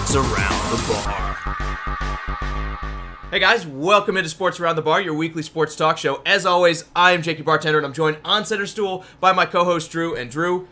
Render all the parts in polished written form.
Sports Around the Bar. Hey guys, welcome into Sports Around the Bar, your weekly sports talk show. As always, I am Jakey Bartender, and I'm joined on center stool by my co-host Drew. And Drew,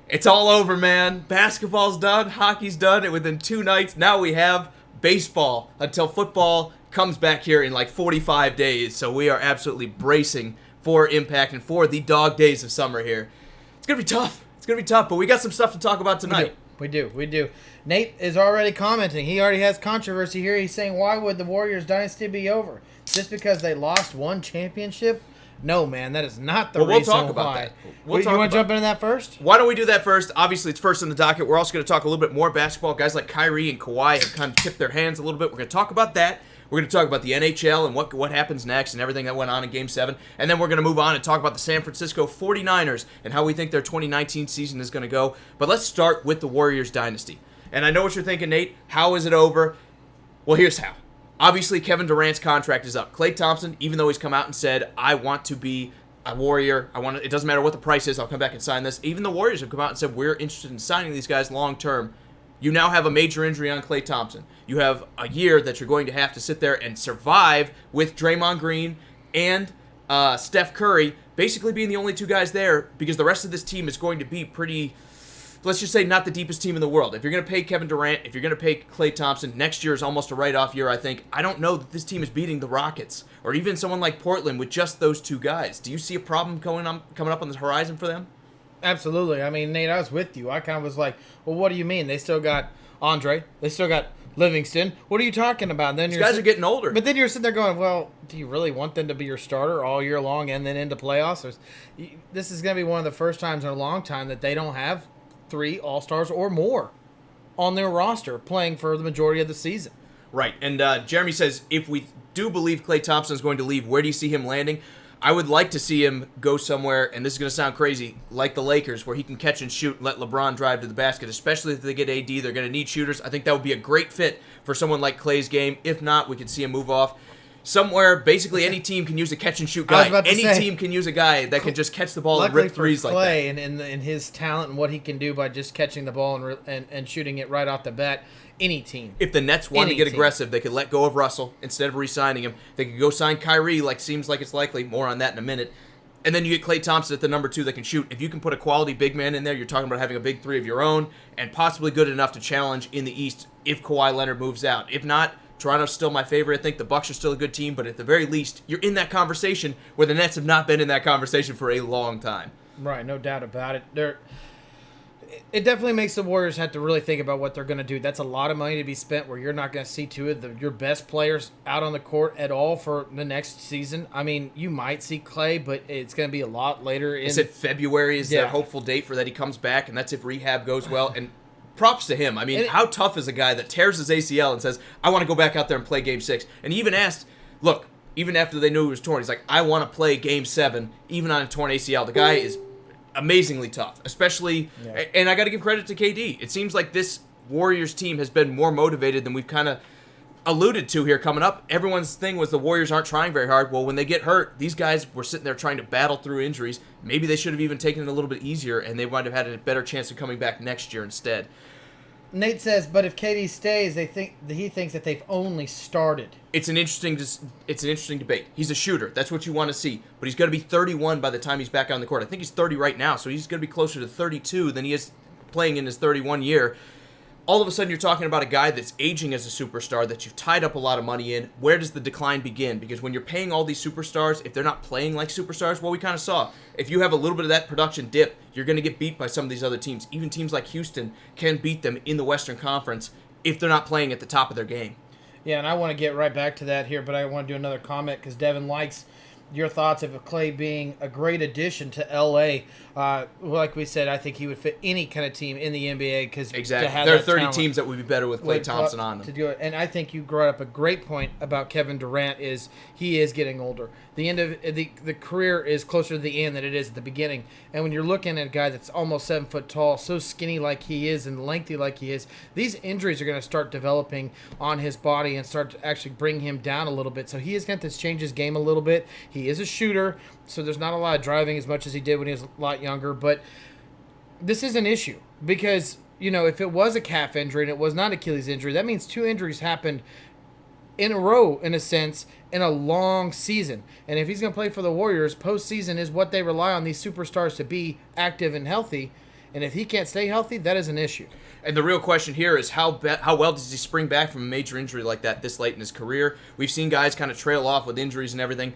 it's all over, man. Basketball's done, hockey's done, and within 2 nights, now we have baseball until football comes back here in like 45 days. So we are absolutely bracing for impact and for the dog days of summer here. It's going to be tough. It's going to be tough, but we got some stuff to talk about tonight. We do. Nate is already commenting. He already has controversy here. He's saying, why would the Warriors dynasty be over? Just because they lost one championship? No, man, that is not the reason why. We'll talk about that. You want to jump into that first? Why don't we do that first? Obviously, it's first in the docket. We're also going to talk a little bit more basketball. Guys like Kyrie and Kawhi have kind of tipped their hands a little bit. We're going to talk about that. We're going to talk about the NHL and what happens next and everything that went on in Game 7. And then we're going to move on and talk about the San Francisco 49ers and how we think their 2019 season is going to go. But let's start with the Warriors dynasty. And I know what you're thinking, Nate. How is it over? Well, here's how. Obviously, Kevin Durant's contract is up. Klay Thompson, even though he's come out and said, I want to be a Warrior, it doesn't matter what the price is, I'll come back and sign this. Even the Warriors have come out and said, we're interested in signing these guys long term. You now have a major injury on Klay Thompson. You have a year that you're going to have to sit there and survive with Draymond Green and Steph Curry basically being the only two guys there, because the rest of this team is going to be pretty, let's just say, not the deepest team in the world. If you're going to pay Kevin Durant, if you're going to pay Klay Thompson, next year is almost a write-off year, I think. I don't know that this team is beating the Rockets or even someone like Portland with just those two guys. Do you see a problem coming up on the horizon for them? Absolutely. I mean, Nate, I was with you. I kind of was like, well, what do you mean? They still got Andre. They still got Livingston. What are you talking about? And then these guys are getting older. But then you're sitting there going, well, do you really want them to be your starter all year long and then into playoffs? This is going to be one of the first times in a long time that they don't have 3 All-Stars or more on their roster playing for the majority of the season. Right. And Jeremy says, if we do believe Klay Thompson is going to leave, where do you see him landing? I would like to see him go somewhere, and this is going to sound crazy, like the Lakers, where he can catch and shoot and let LeBron drive to the basket, especially if they get AD. They're going to need shooters. I think that would be a great fit for someone like Klay's game. If not, we could see him move off somewhere. Basically, any team can use a catch-and-shoot guy. Any team can use a guy that can just catch the ball and rip threes like that. Luckily for Klay and his talent and what he can do by just catching the ball and shooting it right off the bat, any team. If the Nets wanted to get aggressive, they could let go of Russell instead of re-signing him. They could go sign Kyrie, seems like it's likely. More on that in a minute. And then you get Klay Thompson at the number 2 that can shoot. If you can put a quality big man in there, you're talking about having a big 3 of your own and possibly good enough to challenge in the East if Kawhi Leonard moves out. If not, Toronto's still my favorite. I think the Bucks are still a good team, but at the very least, you're in that conversation where the Nets have not been in that conversation for a long time. Right, no doubt about it. It definitely makes the Warriors have to really think about what they're going to do. That's a lot of money to be spent where you're not going to see 2 of your best players out on the court at all for the next season. I mean, you might see Klay, but it's going to be a lot later. They said February is their hopeful date for that he comes back, and that's if rehab goes well. And props to him. I mean, how tough is a guy that tears his ACL and says, I want to go back out there and play Game 6? And he even asked, look, even after they knew he was torn, he's like, I want to play Game 7, even on a torn ACL. The guy is amazingly tough, especially, and I got to give credit to KD. It seems like this Warriors team has been more motivated than we've kind of alluded to here coming up. Everyone's thing was the Warriors aren't trying very hard. Well, when they get hurt, these guys were sitting there trying to battle through injuries. Maybe they should have even taken it a little bit easier, and they might have had a better chance of coming back next year instead. Nate says, but if KD stays, he thinks that they've only started. It's an interesting debate. He's a shooter. That's what you want to see. But he's going to be 31 by the time he's back on the court. I think he's 30 right now, so he's going to be closer to 32 than he is playing in his 31 year. All of a sudden, you're talking about a guy that's aging as a superstar that you've tied up a lot of money in. Where does the decline begin? Because when you're paying all these superstars, if they're not playing like superstars, well, we kind of saw. If you have a little bit of that production dip, you're going to get beat by some of these other teams. Even teams like Houston can beat them in the Western Conference if they're not playing at the top of their game. Yeah, and I want to get right back to that here, but I want to do another comment because Devin likes your thoughts of Klay being a great addition to L.A. Like we said, I think he would fit any kind of team in the NBA because exactly. There are 30 teams that would be better with Klay Thompson on them. To do it. And I think you brought up a great point about Kevin Durant is he is getting older. The end of the career is closer to the end than it is at the beginning. And when you're looking at a guy that's almost 7 foot tall, so skinny like he is and lengthy like he is, these injuries are going to start developing on his body and start to actually bring him down a little bit. So he is going to change his game a little bit. He is a shooter, so there's not a lot of driving as much as he did when he was a lot younger. But this is an issue because if it was a calf injury and it was not Achilles injury, that means 2 injuries happened in a row, in a sense, in a long season. And if he's going to play for the Warriors, postseason is what they rely on these superstars to be active and healthy. And if he can't stay healthy, that is an issue. And the real question here is how well does he spring back from a major injury like that this late in his career? We've seen guys kind of trail off with injuries and everything.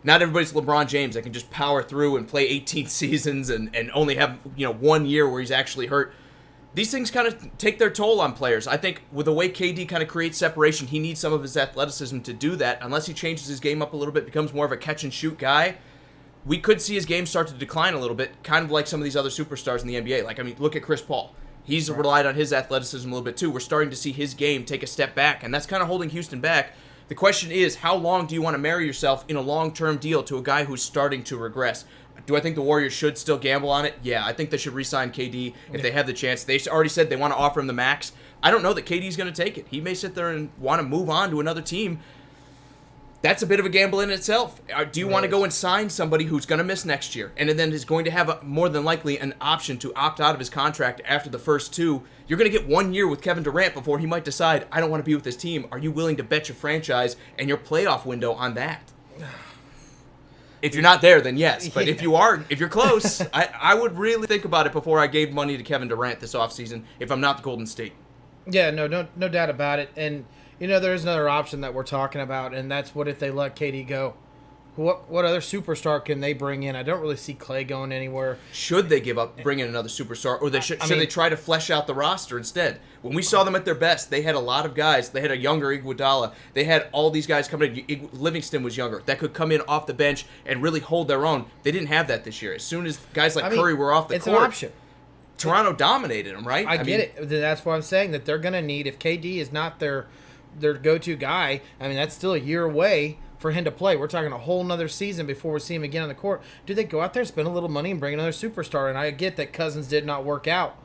Not everybody's LeBron James that can just power through and play 18 seasons and only have 1 year where he's actually hurt. These things kind of take their toll on players. I think with the way KD kind of creates separation, he needs some of his athleticism to do that. Unless he changes his game up a little bit, becomes more of a catch-and-shoot guy, we could see his game start to decline a little bit, kind of like some of these other superstars in the NBA. Look at Chris Paul. He's relied on his athleticism a little bit too. We're starting to see his game take a step back, and that's kind of holding Houston back. The question is, how long do you want to marry yourself in a long-term deal to a guy who's starting to regress? Do I think the Warriors should still gamble on it? Yeah, I think they should re-sign KD if they have the chance. They already said they want to offer him the max. I don't know that KD's going to take it. He may sit there and want to move on to another team. That's a bit of a gamble in itself. Do you want to go and sign somebody who's going to miss next year and then is going to have more than likely an option to opt out of his contract after the first 2? You're going to get 1 year with Kevin Durant before he might decide, I don't want to be with this team. Are you willing to bet your franchise and your playoff window on that? If you're not there, then yes. But if you're close, I would really think about it before I gave money to Kevin Durant this offseason if I'm not the Golden State. Yeah, no doubt about it. And, there's another option that we're talking about, and that's what if they let KD go? What other superstar can they bring in? I don't really see Clay going anywhere. Should they bring in another superstar, or should they try to flesh out the roster instead? When we saw them at their best, they had a lot of guys. They had a younger Iguodala. They had all these guys coming in. Livingston was younger. That could come in off the bench and really hold their own. They didn't have that this year. As soon as guys like Curry were off the court, it's an option. Toronto dominated them, right? I get it. That's why I'm saying that they're going to need, if KD is not their go-to guy, that's still a year away for him to play. We're talking a whole nother season before we see him again on the court. Do they go out there, spend a little money, and bring another superstar? And I get that Cousins did not work out,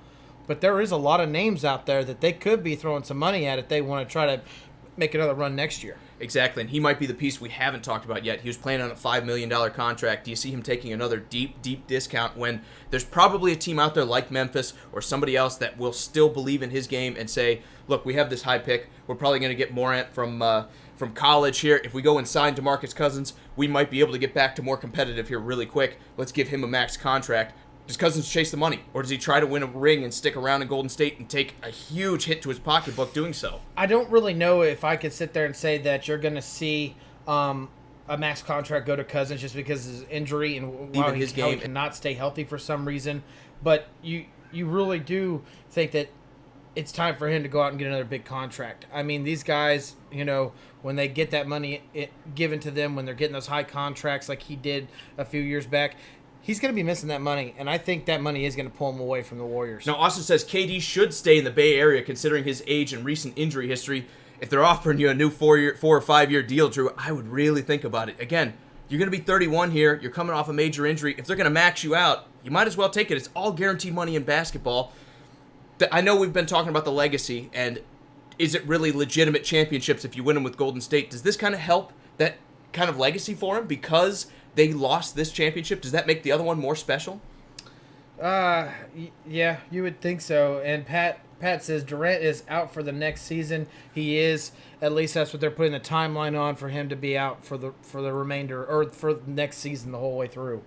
but there is a lot of names out there that they could be throwing some money at if they want to try to make another run next year. Exactly, and he might be the piece we haven't talked about yet. He was playing on a $5 million contract. Do you see him taking another deep discount when there's probably a team out there like Memphis or somebody else that will still believe in his game and say, look, we have this high pick. We're probably going to get Morant from college here. If we go and sign DeMarcus Cousins, we might be able to get back to more competitive here really quick. Let's give him a max contract. Does Cousins chase the money, or does he try to win a ring and stick around in Golden State and take a huge hit to his pocketbook doing so? I don't really know if I could sit there and say that you're going to see a max contract go to Cousins just because of his injury and how he cannot stay healthy for some reason. But you really do think that it's time for him to go out and get another big contract. These guys, when they get that money given to them, when they're getting those high contracts like he did a few years back, he's going to be missing that money, and I think that money is going to pull him away from the Warriors. Now, Austin says KD should stay in the Bay Area considering his age and recent injury history. If they're offering you a new 4 or 5 year deal, Drew, I would really think about it. Again, you're going to be 31 here. You're coming off a major injury. If they're going to max you out, you might as well take it. It's all guaranteed money in basketball. I know we've been talking about the legacy, and is it really legitimate championships if you win them with Golden State? Does this kind of help that kind of legacy for him because they lost this championship? Does that make the other one more special? Yeah, you would think so. And Pat says Durant is out for the next season. He is. At least that's what they're putting the timeline on for him to be out for the remainder, or for the next season the whole way through.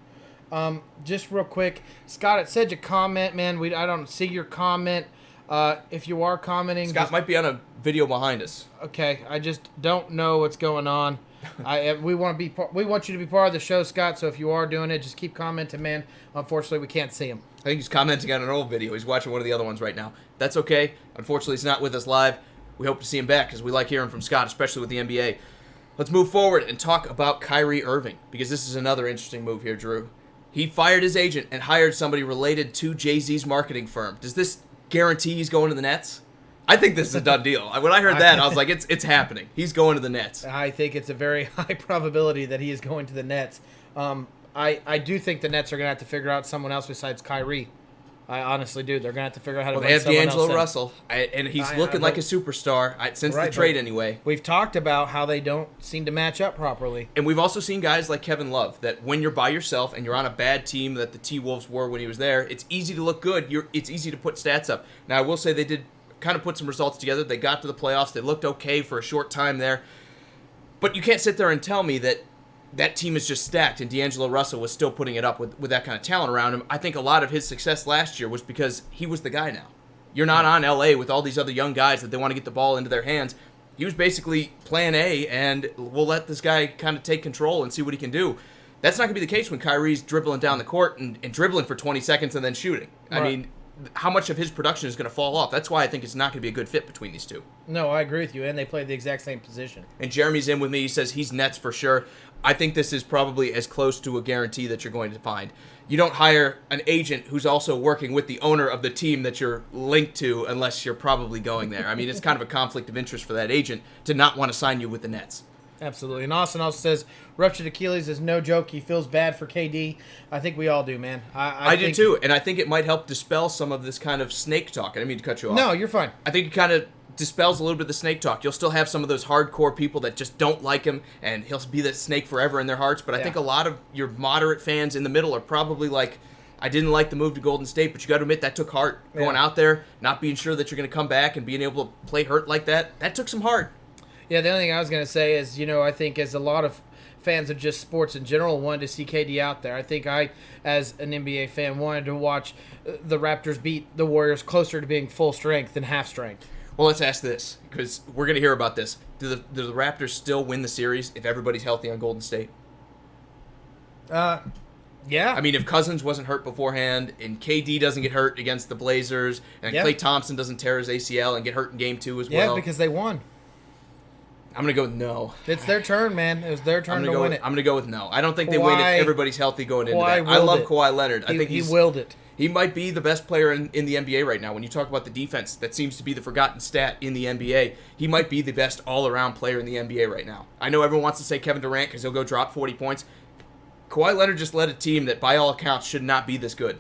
Just real quick, Scott, it said your comment, man. I don't see your comment. If you are commenting, Scott might be on a video behind us. Okay, I just don't know what's going on. We want you to be part of the show, Scott. So if you are doing it, just keep commenting, man. Unfortunately, we can't see him. I think he's commenting on an old video. He's watching one of the other ones right now. That's okay. Unfortunately, he's not with us live. We hope to see him back because we like hearing from Scott, especially with the NBA. Let's move forward and talk about Kyrie Irving, because this is another interesting move here, Drew. He fired his agent and hired somebody related to Jay-Z's marketing firm. Does this guarantee he's going to the Nets? I think this is a done deal. When I heard that, I was like, it's happening. He's going to the Nets. I think it's a very high probability that he is going to the Nets. I do think the Nets are going to have to figure out someone else besides Kyrie. I honestly do. They're going to have to figure out how to Well, they bring have someone D'Angelo else in. Russell, and he's looking like a superstar since the Right, trade but anyway. We've talked about how they don't seem to match up properly. And we've also seen guys like Kevin Love that when you're by yourself and you're on a bad team that the T-Wolves were when he was there, it's easy to look good. It's easy to put stats up. Now, I will say they did kind of put some results together. They got to the playoffs. They looked okay for a short time there. But you can't sit there and tell me that team is just stacked and D'Angelo Russell was still putting it up with that kind of talent around him. I think a lot of his success last year was because he was the guy now. You're not on LA with all these other young guys that they want to get the ball into their hands. He was basically plan A, and we'll let this guy kind of take control and see what he can do. That's not going to be the case when Kyrie's dribbling down the court and dribbling for 20 seconds and then shooting. Right. I mean, how much of his production is going to fall off? That's why I think it's not going to be a good fit between these two. No, I agree with you, and they play the exact same position. And Jeremy's in with me. He says he's Nets for sure. I think this is probably as close to a guarantee that you're going to find. You don't hire an agent who's also working with the owner of the team that you're linked to unless you're probably going there. I mean, it's kind of a conflict of interest for that agent to not want to sign you with the Nets. Absolutely. And Austin also says, ruptured Achilles is no joke. He feels bad for KD. I think we all do, man. I do too, and I think it might help dispel some of this kind of snake talk. I didn't mean to cut you off. No, you're fine. I think it kind of dispels a little bit of the snake talk. You'll still have some of those hardcore people that just don't like him, and he'll be that snake forever in their hearts. But I think a lot of your moderate fans in the middle are probably like, I didn't like the move to Golden State, but you got to admit that took heart. Going out there, not being sure that you're going to come back and being able to play hurt like that took some heart. Yeah, the only thing I was going to say is, I think as a lot of fans of just sports in general wanted to see KD out there. I think I, as an NBA fan, wanted to watch the Raptors beat the Warriors closer to being full strength than half strength. Well, let's ask this, because we're going to hear about this. Do the Raptors still win the series if everybody's healthy on Golden State? Yeah. I mean, if Cousins wasn't hurt beforehand, and KD doesn't get hurt against the Blazers, and Klay Thompson doesn't tear his ACL and get hurt in Game 2 as well. Yeah, because they won. I'm going to go with no. It's their turn, man. It was their turn to win it. I'm going to go with no. I don't think they win if everybody's healthy going into that. I love Kawhi Leonard. I think he willed it. He might be the best player in the NBA right now. When you talk about the defense, that seems to be the forgotten stat in the NBA. He might be the best all-around player in the NBA right now. I know everyone wants to say Kevin Durant because he'll go drop 40 points. Kawhi Leonard just led a team that, by all accounts, should not be this good.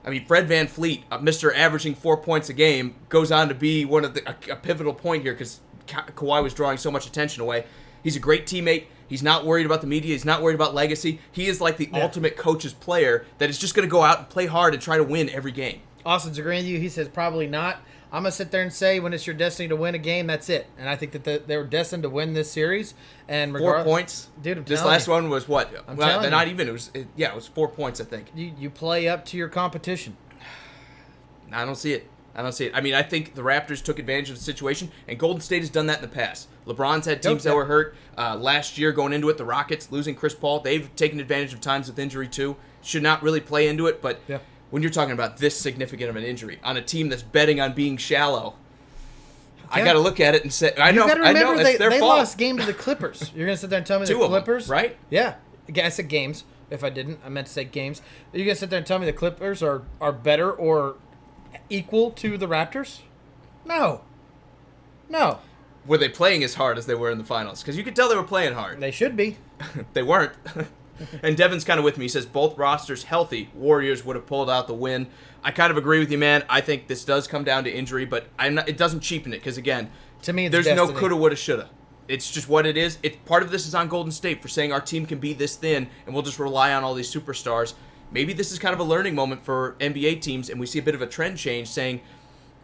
I mean, Fred VanVleet, Mr. averaging 4 points a game, goes on to be one of a pivotal point here because Kawhi was drawing so much attention away. He's a great teammate. He's not worried about the media. He's not worried about legacy. He is like the ultimate coach's player that is just going to go out and play hard and try to win every game. Austin's agreeing with you. He says probably not. I'm going to sit there and say when it's your destiny to win a game, that's it. And I think that they were destined to win this series. And 4 points? Dude, I'm this last one was what? I'm telling you. Not even. It was 4 points, I think. You play up to your competition. I don't see it. I mean, I think the Raptors took advantage of the situation, and Golden State has done that in the past. LeBron's had teams that were hurt. Last year, going into it, the Rockets losing Chris Paul, they've taken advantage of times with injury too. Should not really play into it, but when you're talking about this significant of an injury on a team that's betting on being shallow, I got to look at it and say, I know it's their they fault. lost game to the Clippers. You're going to sit there and tell me the Two of Clippers? them, right? Yeah. I said games. If I didn't, I meant to say games. You're going to sit there and tell me the Clippers are better or equal to the Raptors? No. Were they playing as hard as they were in the finals? Because you could tell they were playing hard. They should be. They weren't. And Devin's kind of with me. He says both rosters healthy. Warriors would have pulled out the win. I kind of agree with you, man. I think this does come down to injury, but it doesn't cheapen it because, again, to me, there's no coulda, woulda, shoulda. It's just what it is. Part of this is on Golden State for saying our team can be this thin and we'll just rely on all these superstars. Maybe this is kind of a learning moment for NBA teams, and we see a bit of a trend change saying,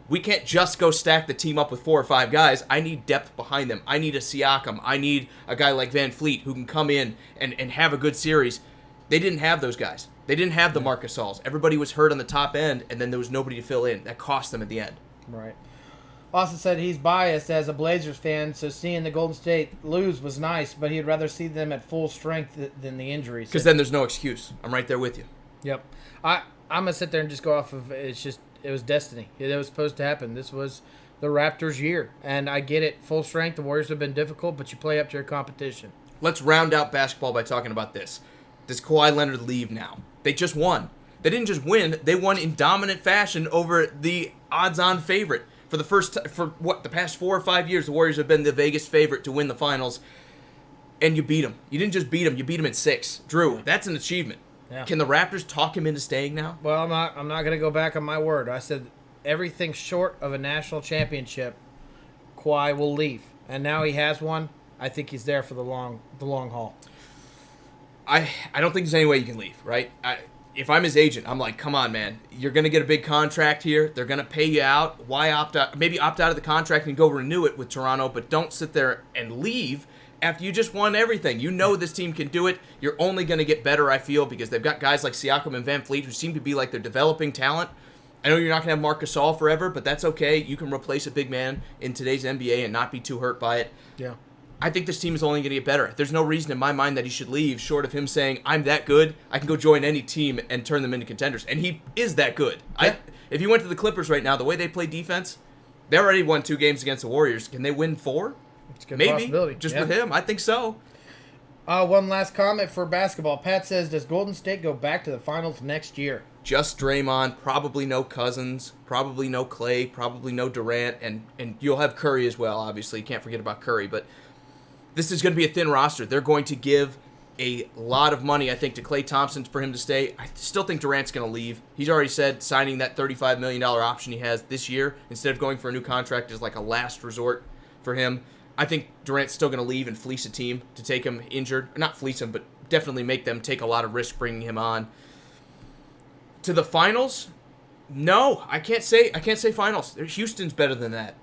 we can't just go stack the team up with 4 or 5 guys. I need depth behind them. I need a Siakam. I need a guy like VanVleet who can come in and have a good series. They didn't have those guys. They didn't have the Marc Gasols. Everybody was hurt on the top end, and then there was nobody to fill in. That cost them at the end. Right. Austin said he's biased as a Blazers fan, so seeing the Golden State lose was nice, but he'd rather see them at full strength than the injuries. Because then there's no excuse. I'm right there with you. Yep. I'm going to sit there and just go off of it was destiny. It was supposed to happen. This was the Raptors' year, and I get it. Full strength, the Warriors have been difficult, but you play up to your competition. Let's round out basketball by talking about this. Does Kawhi Leonard leave now? They just won. They didn't just win. They won in dominant fashion over the odds-on favorite. For the past 4 or 5 years, the Warriors have been the Vegas favorite to win the finals, and you beat them. You didn't just beat them. You beat them in 6. Drew, that's an achievement. Yeah. Can the Raptors talk him into staying now? Well, I'm not going to go back on my word. I said everything short of a national championship, Kawhi will leave. And now he has one. I think he's there for the long haul. I don't think there's any way you can leave, right? If I'm his agent, I'm like, come on, man. You're going to get a big contract here. They're going to pay you out. Why opt out? Maybe opt out of the contract and go renew it with Toronto, but don't sit there and leave after you just won everything. You know this team can do it. You're only going to get better, I feel, because they've got guys like Siakam and Van Fleet who seem to be like they're developing talent. I know you're not going to have Marc Gasol forever, but that's okay. You can replace a big man in today's NBA and not be too hurt by it. Yeah. I think this team is only going to get better. There's no reason in my mind that he should leave, short of him saying, I'm that good, I can go join any team and turn them into contenders. And he is that good. Yeah. If you went to the Clippers right now, the way they play defense, they already won 2 games against the Warriors. Can they win 4? It's a good Maybe. possibility. Just Yeah. with him. I think so. One last comment for basketball. Pat says, does Golden State go back to the finals next year? Just Draymond, probably no Cousins, probably no Clay, probably no Durant, and you'll have Curry as well, obviously. You can't forget about Curry, but this is going to be a thin roster. They're going to give a lot of money, I think, to Klay Thompson for him to stay. I still think Durant's going to leave. He's already said signing that $35 million option he has this year instead of going for a new contract is like a last resort for him. I think Durant's still going to leave and fleece a team to take him injured. Not fleece him, but definitely make them take a lot of risk bringing him on. To the finals? No, I can't say finals. Houston's better than that.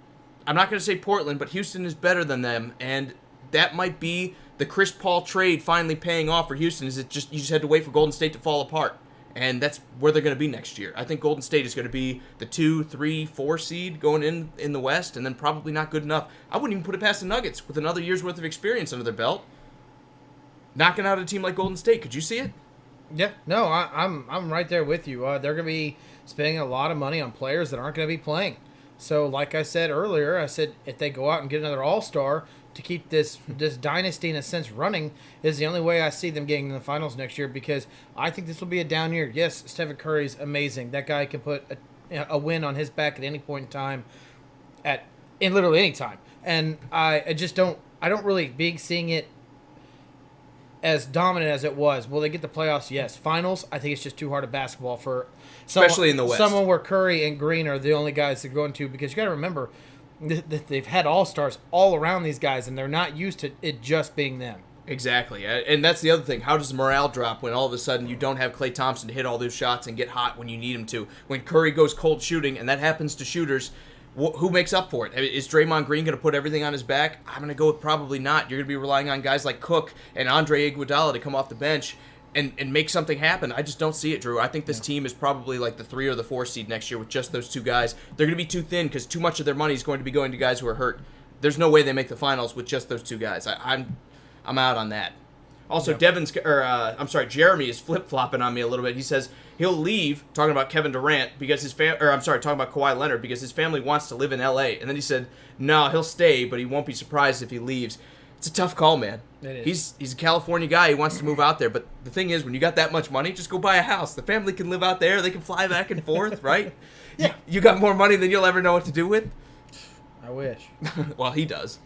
I'm not going to say Portland, but Houston is better than them, and that might be the Chris Paul trade finally paying off for Houston. You just had to wait for Golden State to fall apart, and that's where they're going to be next year. I think Golden State is going to be the 2, 3, 4 seed going in the West, and then probably not good enough. I wouldn't even put it past the Nuggets with another year's worth of experience under their belt, knocking out a team like Golden State. Could you see it? Yeah, no, I'm right there with you. They're going to be spending a lot of money on players that aren't going to be playing. So, like I said earlier, if they go out and get another All-Star to keep this dynasty in a sense running, is the only way I see them getting in the finals next year, because I think this will be a down year. Yes, Stephen Curry's amazing. That guy can put a win on his back at any point in time, in literally any time. And I don't really seeing it as dominant as it was. Will they get the playoffs? Yes. Finals, I think it's just too hard of basketball for especially in the West. Someone where Curry and Green are the only guys they're going to, because you got to remember that they've had all-stars all around these guys, and they're not used to it just being them. Exactly. And that's the other thing. How does morale drop when all of a sudden you don't have Klay Thompson to hit all those shots and get hot when you need him to? When Curry goes cold shooting, and that happens to shooters, who makes up for it? Is Draymond Green going to put everything on his back? I'm going to go with probably not. You're going to be relying on guys like Cook and Andre Iguodala to come off the bench and make something happen. I just don't see it, Drew. I think this team is probably like the 3 or the 4 seed next year with just those 2 guys. They're going to be too thin because too much of their money is going to be going to guys who are hurt. There's no way they make the finals with just those 2 guys. I'm out on that. Also, Yep. Jeremy is flip-flopping on me a little bit. He says he'll leave, talking about Kevin Durant, because talking about Kawhi Leonard, because his family wants to live in LA. And then he said, no, he'll stay, but he won't be surprised if he leaves. It's a tough call, man. It is. He's a California guy. He wants to move out there. But the thing is, when you got that much money, just go buy a house. The family can live out there. They can fly back and forth, right? Yeah. You got more money than you'll ever know what to do with? I wish. Well, he does.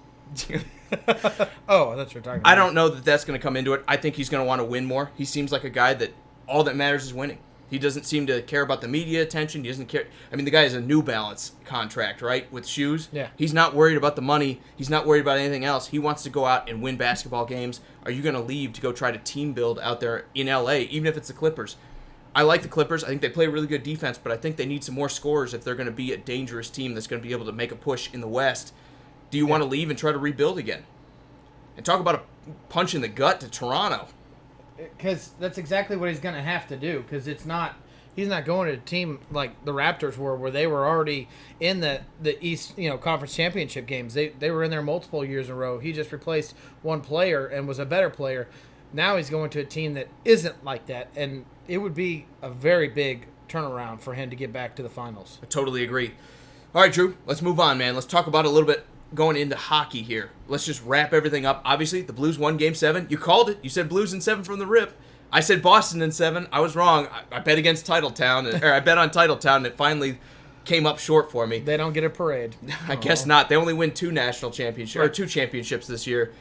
Oh, that's what you're talking about. I don't know that that's going to come into it. I think he's going to want to win more. He seems like a guy that all that matters is winning. He doesn't seem to care about the media attention. He doesn't care. I mean, the guy has a New Balance contract, right, with shoes. Yeah. He's not worried about the money. He's not worried about anything else. He wants to go out and win basketball games. Are you going to leave to go try to team build out there in L.A., even if it's the Clippers? I like the Clippers. I think they play really good defense, but I think they need some more scorers if they're going to be a dangerous team that's going to be able to make a push in the West. Do you want to leave and try to rebuild again? And talk about a punch in the gut to Toronto. Because that's exactly what he's going to have to do. Because he's not going to a team like the Raptors were, where they were already in the East, Conference championship games. They were in there multiple years in a row. He just replaced one player and was a better player. Now he's going to a team that isn't like that, and it would be a very big turnaround for him to get back to the finals. I totally agree. All right, Drew, let's move on, man. Let's talk about it a little bit going into hockey here. Let's just wrap everything up. Obviously, the Blues won Game 7. You called it. You said Blues in 7 from the rip. I said Boston in 7. I was wrong. I bet against Titletown, or I bet on Titletown, and it finally came up short for me. They don't get a parade. I guess not. They only win 2 national championships, or 2 championships this year.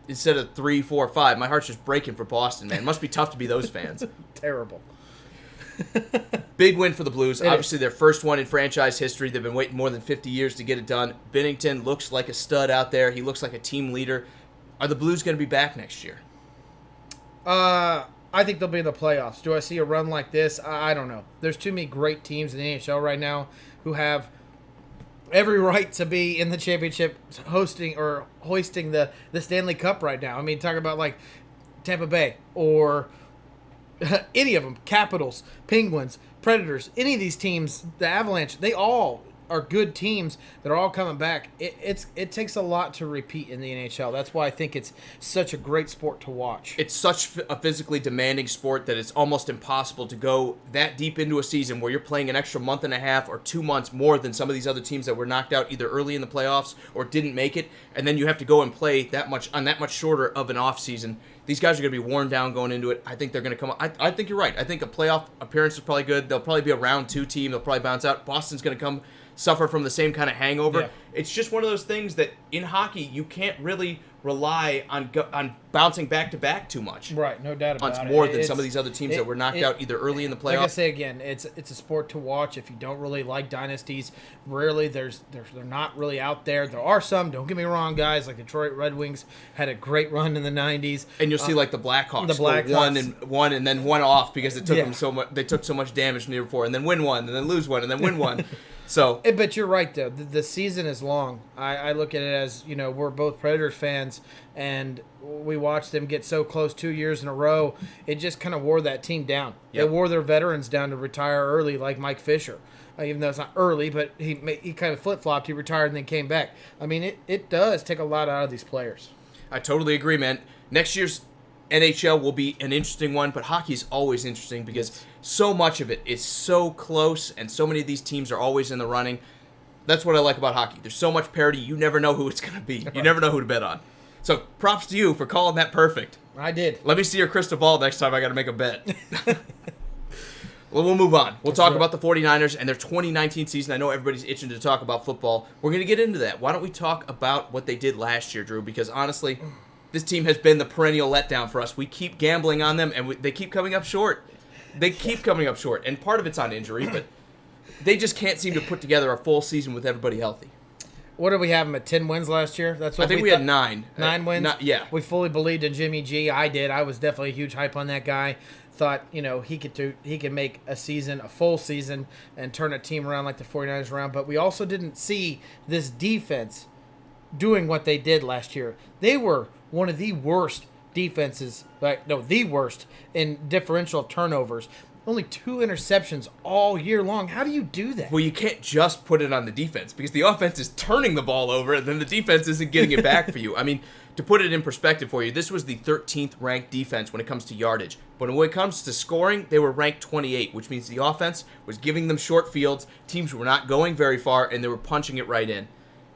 instead of 3, 4, 5. My heart's just breaking for Boston, man. It must be tough to be those fans. Terrible. Big win for the Blues. It Obviously, is. their first one in franchise history. They've been waiting more than 50 years to get it done. Binnington looks like a stud out there. He looks like a team leader. Are the Blues going to be back next year? I think they'll be in the playoffs. Do I see a run like this? I don't know. There's too many great teams in the NHL right now who have every right to be in the championship, hosting or hoisting the Stanley Cup right now. I mean, talk about like Tampa Bay or any of them, Capitals, Penguins, Predators, any of these teams, the Avalanche, they all are good teams that are all coming back. It takes a lot to repeat in the NHL. That's why I think it's such a great sport to watch. It's such a physically demanding sport that it's almost impossible to go that deep into a season where you're playing an extra month and a half or 2 months more than some of these other teams that were knocked out either early in the playoffs or didn't make it, and then you have to go and play that much shorter of an off season. These guys are going to be worn down going into it. I think they're going to come up. I think you're right. I think a playoff appearance is probably good. They'll probably be a round 2 team. They'll probably bounce out. Boston's going to come suffer from the same kind of hangover. Yeah. It's just one of those things that in hockey you can't really rely on bouncing back to back too much. Right, no doubt about it. More than some of these other teams that were knocked out either early in the playoffs. Like I say again, it's a sport to watch. If you don't really like dynasties, rarely they're not really out there. There are some. Don't get me wrong, guys. Like Detroit Red Wings had a great run in the '90s, and you'll see like the Blackhawks, go one and then one off because it took them so much. They took so much damage from the year before, and then win one, and then lose one, and then win one. So, but you're right though. The season is long. I look at it as, you know, we're both Predators fans, and we watched them get so close 2 years in a row. It just kind of wore that team down. Yep. They wore their veterans down to retire early, like Mike Fisher. Even though it's not early, but he kind of flip flopped. He retired and then came back. I mean, it does take a lot out of these players. I totally agree, man. Next year's NHL will be an interesting one, but hockey is always interesting because so much of it is so close, and so many of these teams are always in the running. That's what I like about hockey. There's so much parity, you never know who it's going to be. You never know who to bet on. So props to you for calling that perfect. I did. Let me see your crystal ball next time I got to make a bet. Well, we'll move on. We'll talk about the 49ers and their 2019 season. I know everybody's itching to talk about football. We're going to get into that. Why don't we talk about what they did last year, Drew? Because honestly, this team has been the perennial letdown for us. We keep gambling on them, and they keep coming up short. They keep coming up short, and part of it's on injury, but they just can't seem to put together a full season with everybody healthy. What did we have them at 10 wins last year? That's what I think we had 9. 9 wins? Yeah. We fully believed in Jimmy G. I did. I was definitely a huge hype on that guy. Thought, you know, he could make a full season, and turn a team around like the 49ers around. But we also didn't see this defense doing what they did last year. They were one of the worst defenses, the worst in differential turnovers. Only 2 interceptions all year long. How do you do that? Well, you can't just put it on the defense because the offense is turning the ball over and then the defense isn't getting it back for you. I mean, to put it in perspective for you, this was the 13th ranked defense when it comes to yardage. But when it comes to scoring, they were ranked 28, which means the offense was giving them short fields. Teams were not going very far, and they were punching it right in.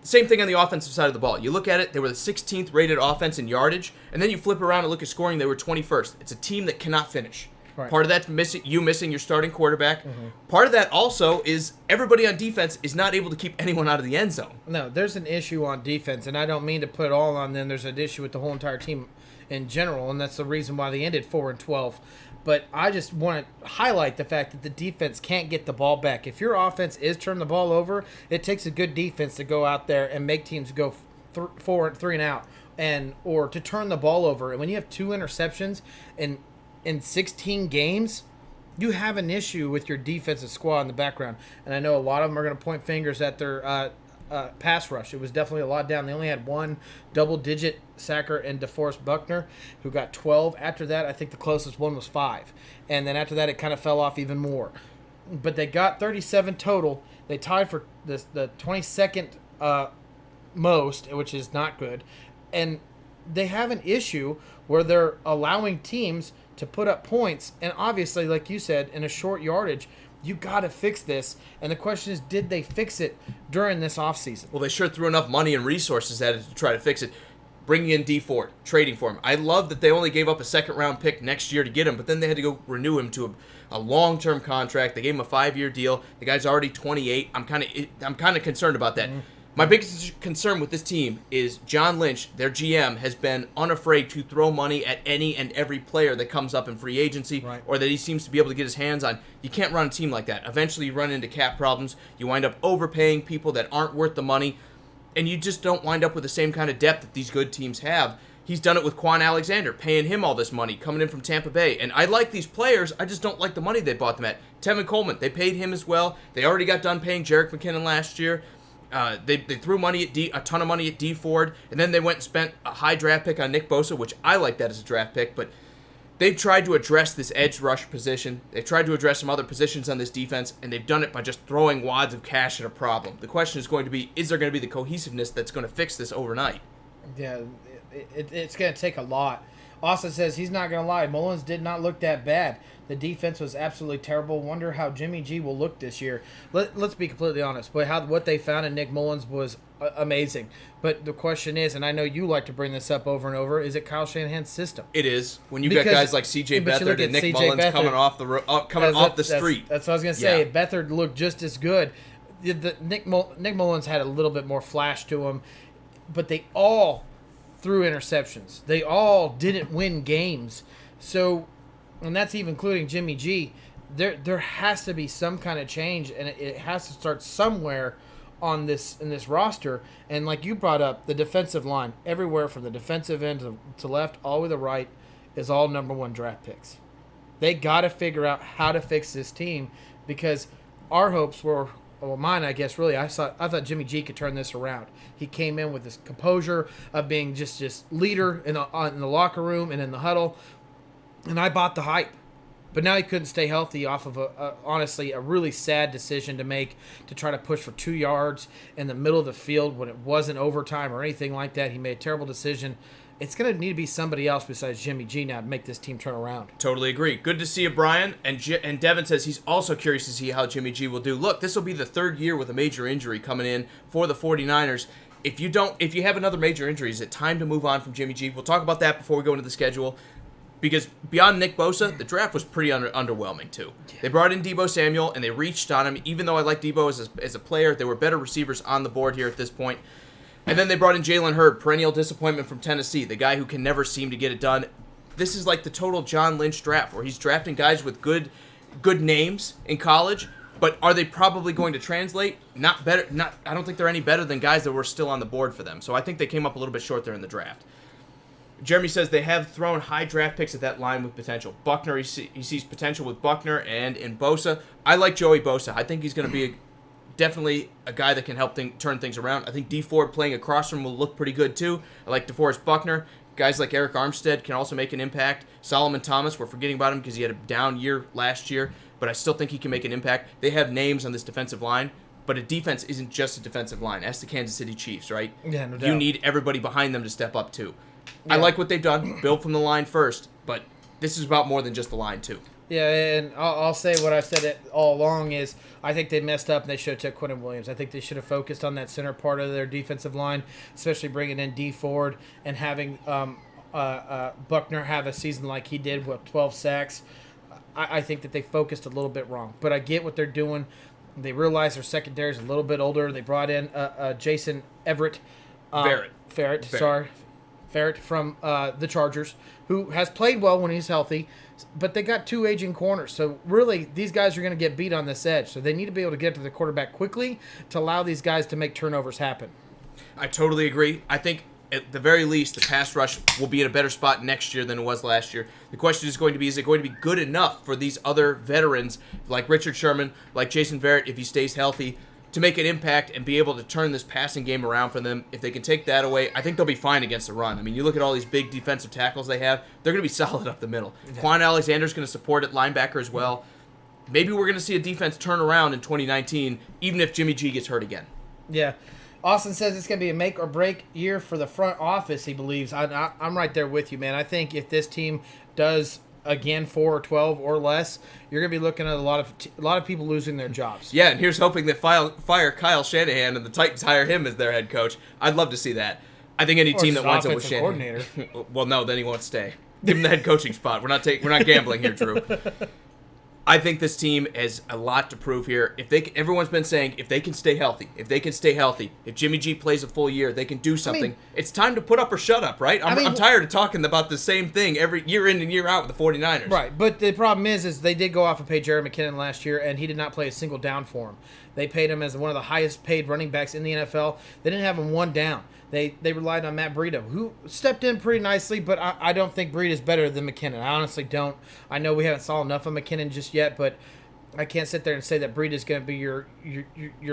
Same thing on the offensive side of the ball. You look at it, they were the 16th rated offense in yardage, and then you flip around and look at scoring, they were 21st. It's a team that cannot finish. Right. Part of that's missing your starting quarterback. Mm-hmm. Part of that also is everybody on defense is not able to keep anyone out of the end zone. No, there's an issue on defense, and I don't mean to put it all on them. There's an issue with the whole entire team in general, and that's the reason why they ended 4-12. But I just want to highlight the fact that the defense can't get the ball back. If your offense is turning the ball over, it takes a good defense to go out there and make teams go 3 and out, or to turn the ball over. And when you have 2 interceptions in 16 games, you have an issue with your defensive squad in the background. And I know a lot of them are going to point fingers at their pass rush. It was definitely a lot down. They only had 1 double-digit sacker in DeForest Buckner, who got 12. After that, I think the closest one was 5. And then after that, it kind of fell off even more. But they got 37 total. They tied for the 22nd most, which is not good. And they have an issue where they're allowing teams to put up points. And obviously, like you said, in a short yardage, you got to fix this. And the question is, did they fix it during this offseason? Well, they sure threw enough money and resources at it to try to fix it. Bringing in D Ford, trading for him. I love that they only gave up a second-round pick next year to get him, but then they had to go renew him to a long-term contract. They gave him a 5-year deal. The guy's already 28. I'm kind of concerned about that. Mm-hmm. My biggest concern with this team is John Lynch, their GM, has been unafraid to throw money at any and every player that comes up in free agency or that he seems to be able to get his hands on. You can't run a team like that. Eventually you run into cap problems. You wind up overpaying people that aren't worth the money, and you just don't wind up with the same kind of depth that these good teams have. He's done it with Quan Alexander, paying him all this money, coming in from Tampa Bay. And I like these players, I just don't like the money they bought them at. Tevin Coleman, they paid him as well. They already got done paying Jerick McKinnon last year. They threw money at a ton of money at D Ford, and then they went and spent a high draft pick on Nick Bosa, which I like that as a draft pick, but they've tried to address this edge rush position. They've tried to address some other positions on this defense, and they've done it by just throwing wads of cash at a problem. The question is going to be, is there going to be the cohesiveness that's going to fix this overnight? Yeah, it's going to take a lot. Austin says he's not going to lie. Mullins did not look that bad. The defense was absolutely terrible. Wonder how Jimmy G will look this year. Let's be completely honest. What they found in Nick Mullins was amazing. But the question is, and I know you like to bring this up over and over, is it Kyle Shanahan's system? It is. When you've got guys like C.J. Beathard and Nick Mullins coming off the street. That's what I was going to say. Yeah. Beathard looked just as good. Nick Mullins had a little bit more flash to him, but they all threw interceptions. They all didn't win games. So, and that's even including Jimmy G. There has to be some kind of change, and it has to start somewhere in this roster. And like you brought up, the defensive line, everywhere from the defensive end to left, all the way to right, is all number one draft picks. They got to figure out how to fix this team, because our hopes were, well, mine, I guess, really, I thought Jimmy G could turn this around. He came in with this composure of being just leader in the locker room and in the huddle, and I bought the hype. But now he couldn't stay healthy off of honestly, a really sad decision to make, to try to push for 2 yards in the middle of the field when it wasn't overtime or anything like that. He made a terrible decision. It's going to need to be somebody else besides Jimmy G now to make this team turn around. Totally agree. Good to see you, Brian. And Devin says he's also curious to see how Jimmy G will do. Look, this will be the third year with a major injury coming in for the 49ers. If you have another major injury, is it time to move on from Jimmy G? We'll talk about that before we go into the schedule. Because beyond Nick Bosa, the draft was pretty underwhelming too. Yeah. They brought in Deebo Samuel, and they reached on him. Even though I like Deebo as a player, there were better receivers on the board here at this point. And then they brought in Jalen Hurd, perennial disappointment from Tennessee, the guy who can never seem to get it done. This is like the total John Lynch draft, where he's drafting guys with good names in college, but are they probably going to translate? Not better. I don't think they're any better than guys that were still on the board for them. So I think they came up a little bit short there in the draft. Jeremy says they have thrown high draft picks at that line with potential. Buckner, he sees potential with Buckner and in Bosa. I like Joey Bosa. I think he's going to be definitely a guy that can help turn things around. I think D Ford playing across from him will look pretty good too. I like DeForest Buckner. Guys like Eric Armstead can also make an impact. Solomon Thomas, we're forgetting about him because he had a down year last year, but I still think he can make an impact. They have names on this defensive line, but a defense isn't just a defensive line. That's the Kansas City Chiefs, right? Yeah, no doubt. You need everybody behind them to step up too. Yeah. I like what they've done. Build from the line first, but this is about more than just the line too. Yeah, and I'll say what I've said all along is I think they messed up and they should have took Quentin Williams. I think they should have focused on that center part of their defensive line, especially bringing in D Ford and having Buckner have a season like he did with 12 sacks. I think that they focused a little bit wrong, but I get what they're doing. They realize their secondary is a little bit older. They brought in Jason Ferret from the Chargers, who has played well when he's healthy, but they got two aging corners. So really, these guys are going to get beat on this edge. So they need to be able to get to the quarterback quickly to allow these guys to make turnovers happen. I totally agree. I think at the very least, the pass rush will be in a better spot next year than it was last year. The question is going to be, is it going to be good enough for these other veterans like Richard Sherman, like Jason Verrett, if he stays healthy, to make an impact and be able to turn this passing game around for them? If they can take that away, I think they'll be fine against the run. I mean, you look at all these big defensive tackles they have, they're going to be solid up the middle. Yeah. Quan Alexander's going to support at linebacker as well. Maybe we're going to see a defense turn around in 2019, even if Jimmy G gets hurt again. Yeah. Austin says it's going to be a make-or-break year for the front office, he believes. I'm right there with you, man. I think if this team does, again, 4-12 or less, you're going to be looking at a lot of people losing their jobs. Yeah, and here's hoping that fire Kyle Shanahan and the Titans hire him as their head coach. I'd love to see that. I think any team that winds up with Shanahan. Well, no, then he won't stay. Give him the head coaching spot. We're not gambling here, Drew. I think this team has a lot to prove here. Everyone's been saying if they can stay healthy, if Jimmy G plays a full year, they can do something. It's time to put up or shut up, right? I'm tired of talking about the same thing every year in and year out with the 49ers. Right, but the problem is they did go off and pay Jerry McKinnon last year, and he did not play a single down for him. They paid him as one of the highest paid running backs in the NFL. They didn't have him one down. They relied on Matt Breida, who stepped in pretty nicely, but I don't think Breida is better than McKinnon. I honestly don't. I know we haven't saw enough of McKinnon just yet, but I can't sit there and say that Breida is going to be your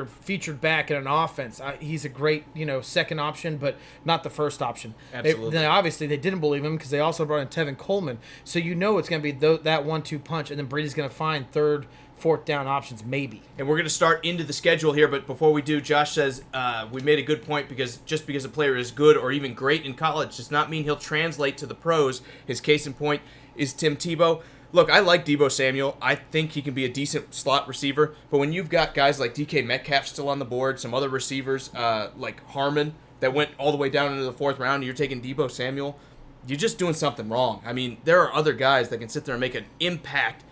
featured back in an offense. He's a great second option, but not the first option. Absolutely. Obviously, they didn't believe him because they also brought in Tevin Coleman, so it's going to be that 1-2 punch, and then Breida's going to find third, fourth down options maybe. And we're going to start into the schedule here, but before we do, Josh says we made a good point because just because a player is good or even great in college does not mean he'll translate to the pros. His case in point is Tim Tebow. Look, I like Deebo Samuel. I think he can be a decent slot receiver, but when you've got guys like DK Metcalf still on the board, some other receivers like Harmon that went all the way down into the fourth round, and you're taking Deebo Samuel, you're just doing something wrong. I mean, there are other guys that can sit there and make an impact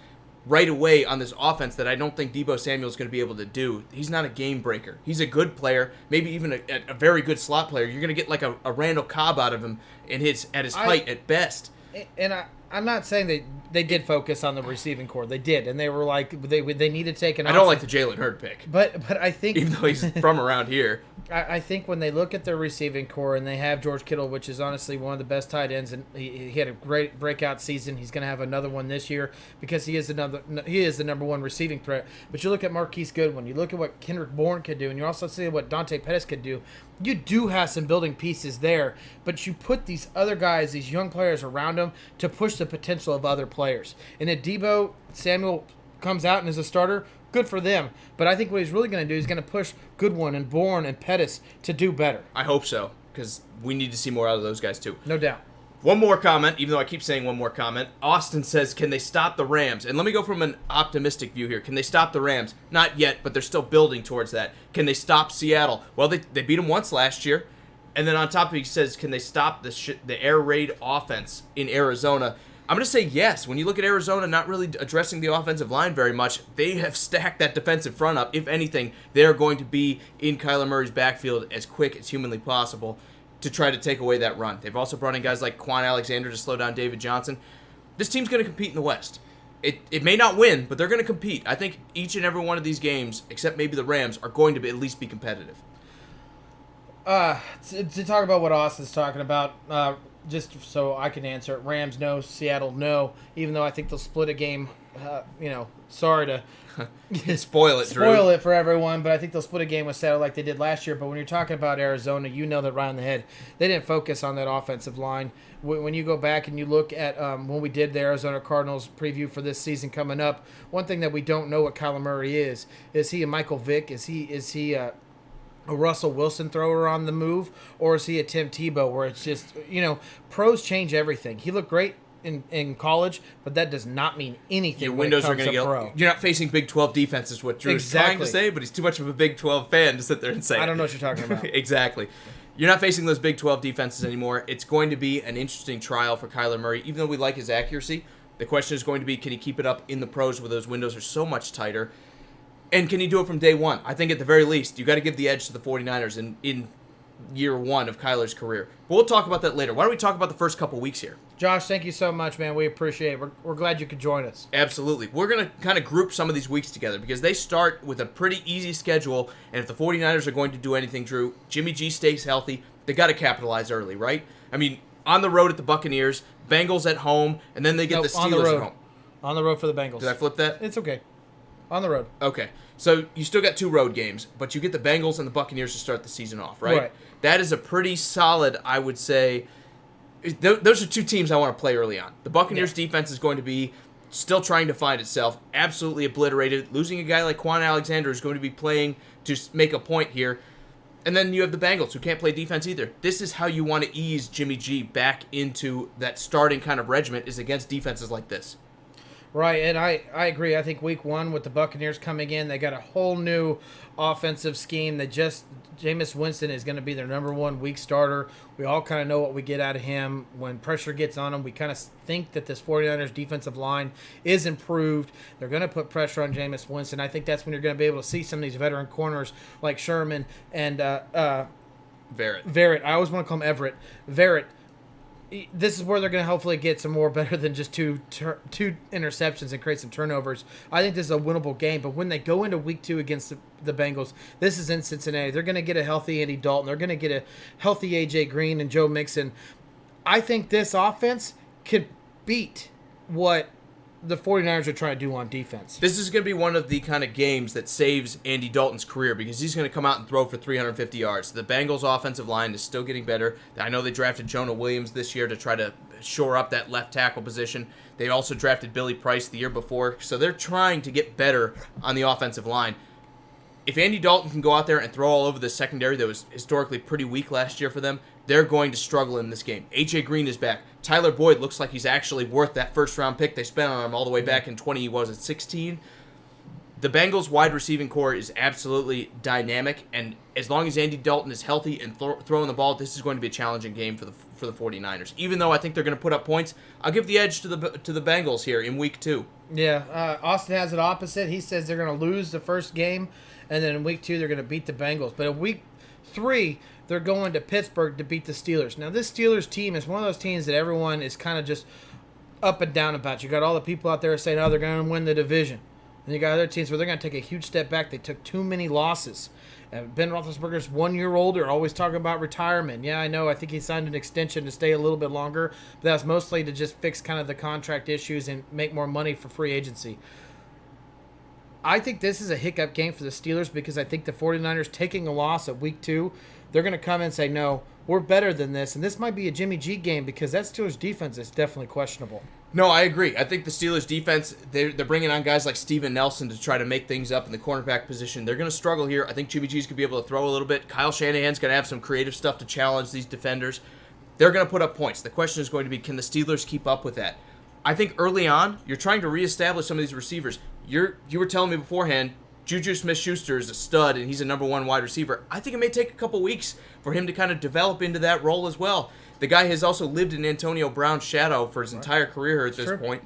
right away on this offense that I don't think Deebo Samuel is going to be able to do. He's not a game breaker. He's a good player, maybe even a very good slot player. You're going to get like a Randall Cobb out of him at his height at best. And I'm not saying they did focus on the receiving core. They did, and they were like they need to take an. I don't like the Jalen Hurd pick, but I think even though he's from around here, I think when they look at their receiving core and they have George Kittle, which is honestly one of the best tight ends, and he had a great breakout season. He's going to have another one this year because he is the number one receiving threat. But you look at Marquise Goodwin, you look at what Kendrick Bourne could do, and you also see what Dante Pettis could do. You do have some building pieces there, but you put these other guys, these young players around them to push the potential of other players. And if Deebo Samuel comes out and is a starter, good for them. But I think what he's really going to do is going to push Goodwin and Bourne and Pettis to do better. I hope so, because we need to see more out of those guys too. No doubt. One more comment, even though I keep saying one more comment. Austin says, can they stop the Rams? And let me go from an optimistic view here. Can they stop the Rams? Not yet, but they're still building towards that. Can they stop Seattle? Well, they beat them once last year. And then on top of it, he says, can they stop the air raid offense in Arizona? I'm going to say yes. When you look at Arizona not really addressing the offensive line very much, they have stacked that defensive front up. If anything, they're going to be in Kyler Murray's backfield as quick as humanly possible to try to take away that run. They've also brought in guys like Quan Alexander to slow down David Johnson. This team's going to compete in the West. It may not win, but they're going to compete. I think each and every one of these games, except maybe the Rams, are going to at least be competitive. To talk about what Austin's talking about, just so I can answer it, Rams no, Seattle no, even though I think they'll split a game. Sorry to spoil it for everyone, but I think they'll split a game with Seattle like they did last year. But when you're talking about Arizona, you know that right on the head. They didn't focus on that offensive line. When you go back and you look at when we did the Arizona Cardinals preview for this season coming up, one thing that we don't know what Kyler Murray is he a Michael Vick? Is he a Russell Wilson thrower on the move, or is he a Tim Tebow where it's just, pros change everything. He looked great in college, but that does not mean anything. Your windows are going to pro. You're not facing Big 12 defenses, what Drew's trying to say, but he's too much of a Big 12 fan to sit there and say I don't know what you're talking about. Exactly. You're not facing those Big 12 defenses anymore. It's going to be an interesting trial for Kyler Murray, even though we like his accuracy. The question is going to be, can he keep it up in the pros where those windows are so much tighter? And can he do it from day one? I think at the very least, you got to give the edge to the 49ers in year one of Kyler's career. But we'll talk about that later. Why don't we talk about the first couple weeks here? Josh, thank you so much, man. We appreciate it. We're glad you could join us. Absolutely. We're going to kind of group some of these weeks together because they start with a pretty easy schedule. And if the 49ers are going to do anything, Drew, Jimmy G stays healthy, they got to capitalize early, right? I mean, on the road at the Buccaneers, Bengals at home, and then they get the Steelers at home. On the road for the Bengals. Did I flip that? It's okay. On the road. Okay. So you still got 2 road games, but you get the Bengals and the Buccaneers to start the season off, right? Right. That is a pretty solid, I would say. Those are 2 teams I want to play early on. The Buccaneers defense is going to be still trying to find itself, absolutely obliterated. Losing a guy like Quan Alexander is going to be playing to make a point here. And then you have the Bengals, who can't play defense either. This is how you want to ease Jimmy G back into that starting kind of regiment, is against defenses like this. Right, and I agree. I think week one with the Buccaneers coming in, they got a whole new offensive scheme. Jameis Winston is going to be their number one week starter. We all kind of know what we get out of him. When pressure gets on him, we kind of think that this 49ers defensive line is improved. They're going to put pressure on Jameis Winston. I think that's when you're going to be able to see some of these veteran corners like Sherman and Verrett. I always want to call him Everett. Verrett. This is where they're going to hopefully get some more better than just two interceptions and create some turnovers. I think this is a winnable game. But when they go into week 2 against the Bengals, this is in Cincinnati. They're going to get a healthy Andy Dalton. They're going to get a healthy A.J. Green and Joe Mixon. I think this offense could beat what the 49ers are trying to do on defense. This is going to be one of the kind of games that saves Andy Dalton's career because he's going to come out and throw for 350 yards. The Bengals' offensive line is still getting better. I know they drafted Jonah Williams this year to try to shore up that left tackle position. They also drafted Billy Price the year before, so they're trying to get better on the offensive line. If Andy Dalton can go out there and throw all over the secondary that was historically pretty weak last year for them, they're going to struggle in this game. A.J. Green is back. Tyler Boyd looks like he's actually worth that first-round pick they spent on him all the way back in 2016. The Bengals' wide receiving core is absolutely dynamic, and as long as Andy Dalton is healthy and throwing the ball, this is going to be a challenging game for the 49ers. Even though I think they're going to put up points, I'll give the edge to the Bengals here in week 2. Yeah, Austin has it opposite. He says they're going to lose the first game, and then in week 2 they're going to beat the Bengals. But in week 3, they're going to Pittsburgh to beat the Steelers. Now, this Steelers team is one of those teams that everyone is kind of just up and down about. You got all the people out there saying, oh, they're going to win the division. And you got other teams where they're going to take a huge step back. They took too many losses. Ben Roethlisberger's 1 year older, always talking about retirement. Yeah, I know. I think he signed an extension to stay a little bit longer. But that's mostly to just fix kind of the contract issues and make more money for free agency. I think this is a hiccup game for the Steelers because I think the 49ers taking a loss at week 2, they're going to come in and say, no, we're better than this. And this might be a Jimmy G game because that Steelers defense is definitely questionable. No, I agree. I think the Steelers defense, they're bringing on guys like Steven Nelson to try to make things up in the cornerback position. They're going to struggle here. I think Jimmy G's going to be able to throw a little bit. Kyle Shanahan's going to have some creative stuff to challenge these defenders. They're going to put up points. The question is going to be, can the Steelers keep up with that? I think early on, you're trying to reestablish some of these receivers. You were telling me beforehand, Juju Smith-Schuster is a stud, and he's a number 1 wide receiver. I think it may take a couple weeks for him to kind of develop into that role as well. The guy has also lived in Antonio Brown's shadow for his entire career at this point.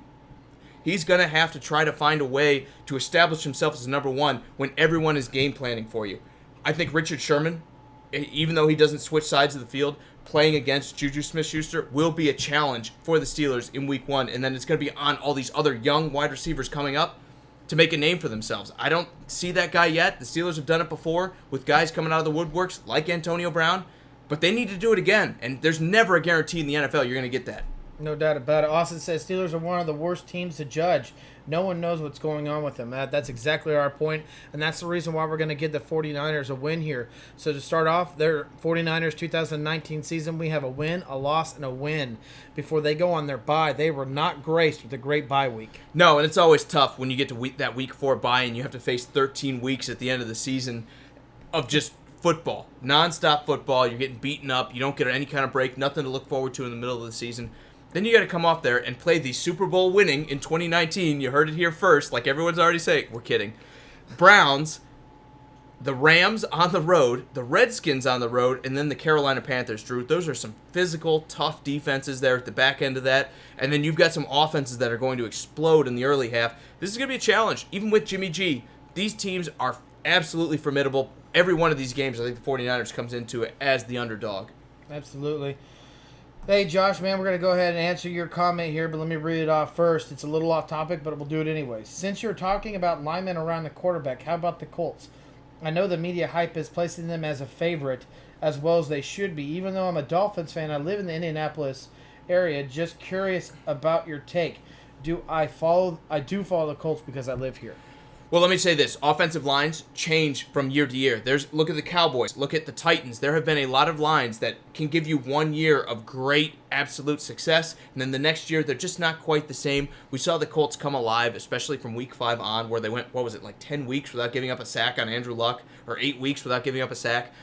He's going to have to try to find a way to establish himself as number 1 when everyone is game planning for you. I think Richard Sherman, even though he doesn't switch sides of the field, playing against Juju Smith-Schuster will be a challenge for the Steelers in week 1, and then it's going to be on all these other young wide receivers coming up to make a name for themselves. I don't see that guy yet. The Steelers have done it before with guys coming out of the woodworks like Antonio Brown, but they need to do it again, and there's never a guarantee in the NFL you're going to get that. No doubt about it. Austin says Steelers are one of the worst teams to judge. No one knows what's going on with them. That's exactly our point, and that's the reason why we're going to give the 49ers a win here. So to start off, their 49ers 2019 season, we have a win, a loss, and a win. Before they go on their bye, they were not graced with a great bye week. No, and it's always tough when you get to that week 4 bye and you have to face 13 weeks at the end of the season of just football, nonstop football. You're getting beaten up. You don't get any kind of break, nothing to look forward to in the middle of the season. Then you got to come off there and play the Super Bowl winning in 2019. You heard it here first, like everyone's already saying. We're kidding. Browns, the Rams on the road, the Redskins on the road, and then the Carolina Panthers, Drew. Those are some physical, tough defenses there at the back end of that. And then you've got some offenses that are going to explode in the early half. This is going to be a challenge. Even with Jimmy G, these teams are absolutely formidable. Every one of these games, I think the 49ers comes into it as the underdog. Absolutely. Hey, Josh, man, we're going to go ahead and answer your comment here, but let me read it off first. It's a little off topic, but we'll do it anyways. Since you're talking about linemen around the quarterback, how about the Colts? I know the media hype is placing them as a favorite, as well as they should be. Even though I'm a Dolphins fan, I live in the Indianapolis area. Just curious about your take. I do follow the Colts because I live here. Well, let me say this. Offensive lines change from year to year. Look at the Cowboys. Look at the Titans. There have been a lot of lines that can give you 1 year of great, absolute success, and then the next year, they're just not quite the same. We saw the Colts come alive, especially from week 5 on, where they went, 10 weeks without giving up a sack on Andrew Luck, or 8 weeks without giving up a sack.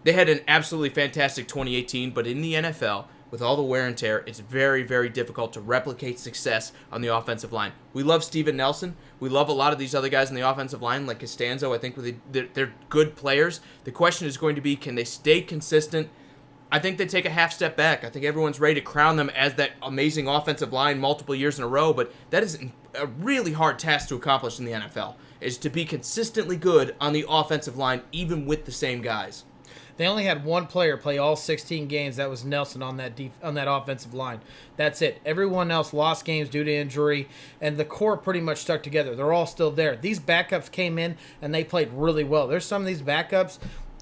They had an absolutely fantastic 2018, but in the NFL, with all the wear and tear, it's very, very difficult to replicate success on the offensive line. We love Steven Nelson. We love a lot of these other guys on the offensive line, like Costanzo. I think they're good players. The question is going to be, can they stay consistent? I think they take a half step back. I think everyone's ready to crown them as that amazing offensive line multiple years in a row, but that is a really hard task to accomplish in the NFL, is to be consistently good on the offensive line, even with the same guys. They only had one player play all 16 games. That was Nelson on that offensive line. That's it. Everyone else lost games due to injury, and the core pretty much stuck together. They're all still there. These backups came in, and they played really well. There's some of these backups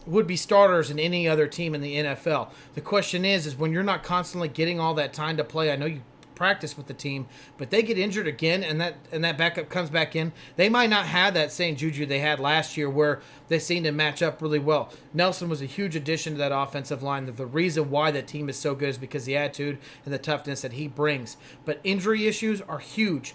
would be starters in any other team in the NFL. The question is when you're not constantly getting all that time to play, I know you practice with the team, but they get injured again and that backup comes back in, they might not have that same juju they had last year where they seemed to match up really well. Nelson was a huge addition to that offensive line. The reason why that team is so good is because the attitude and the toughness that he brings. But injury issues are huge.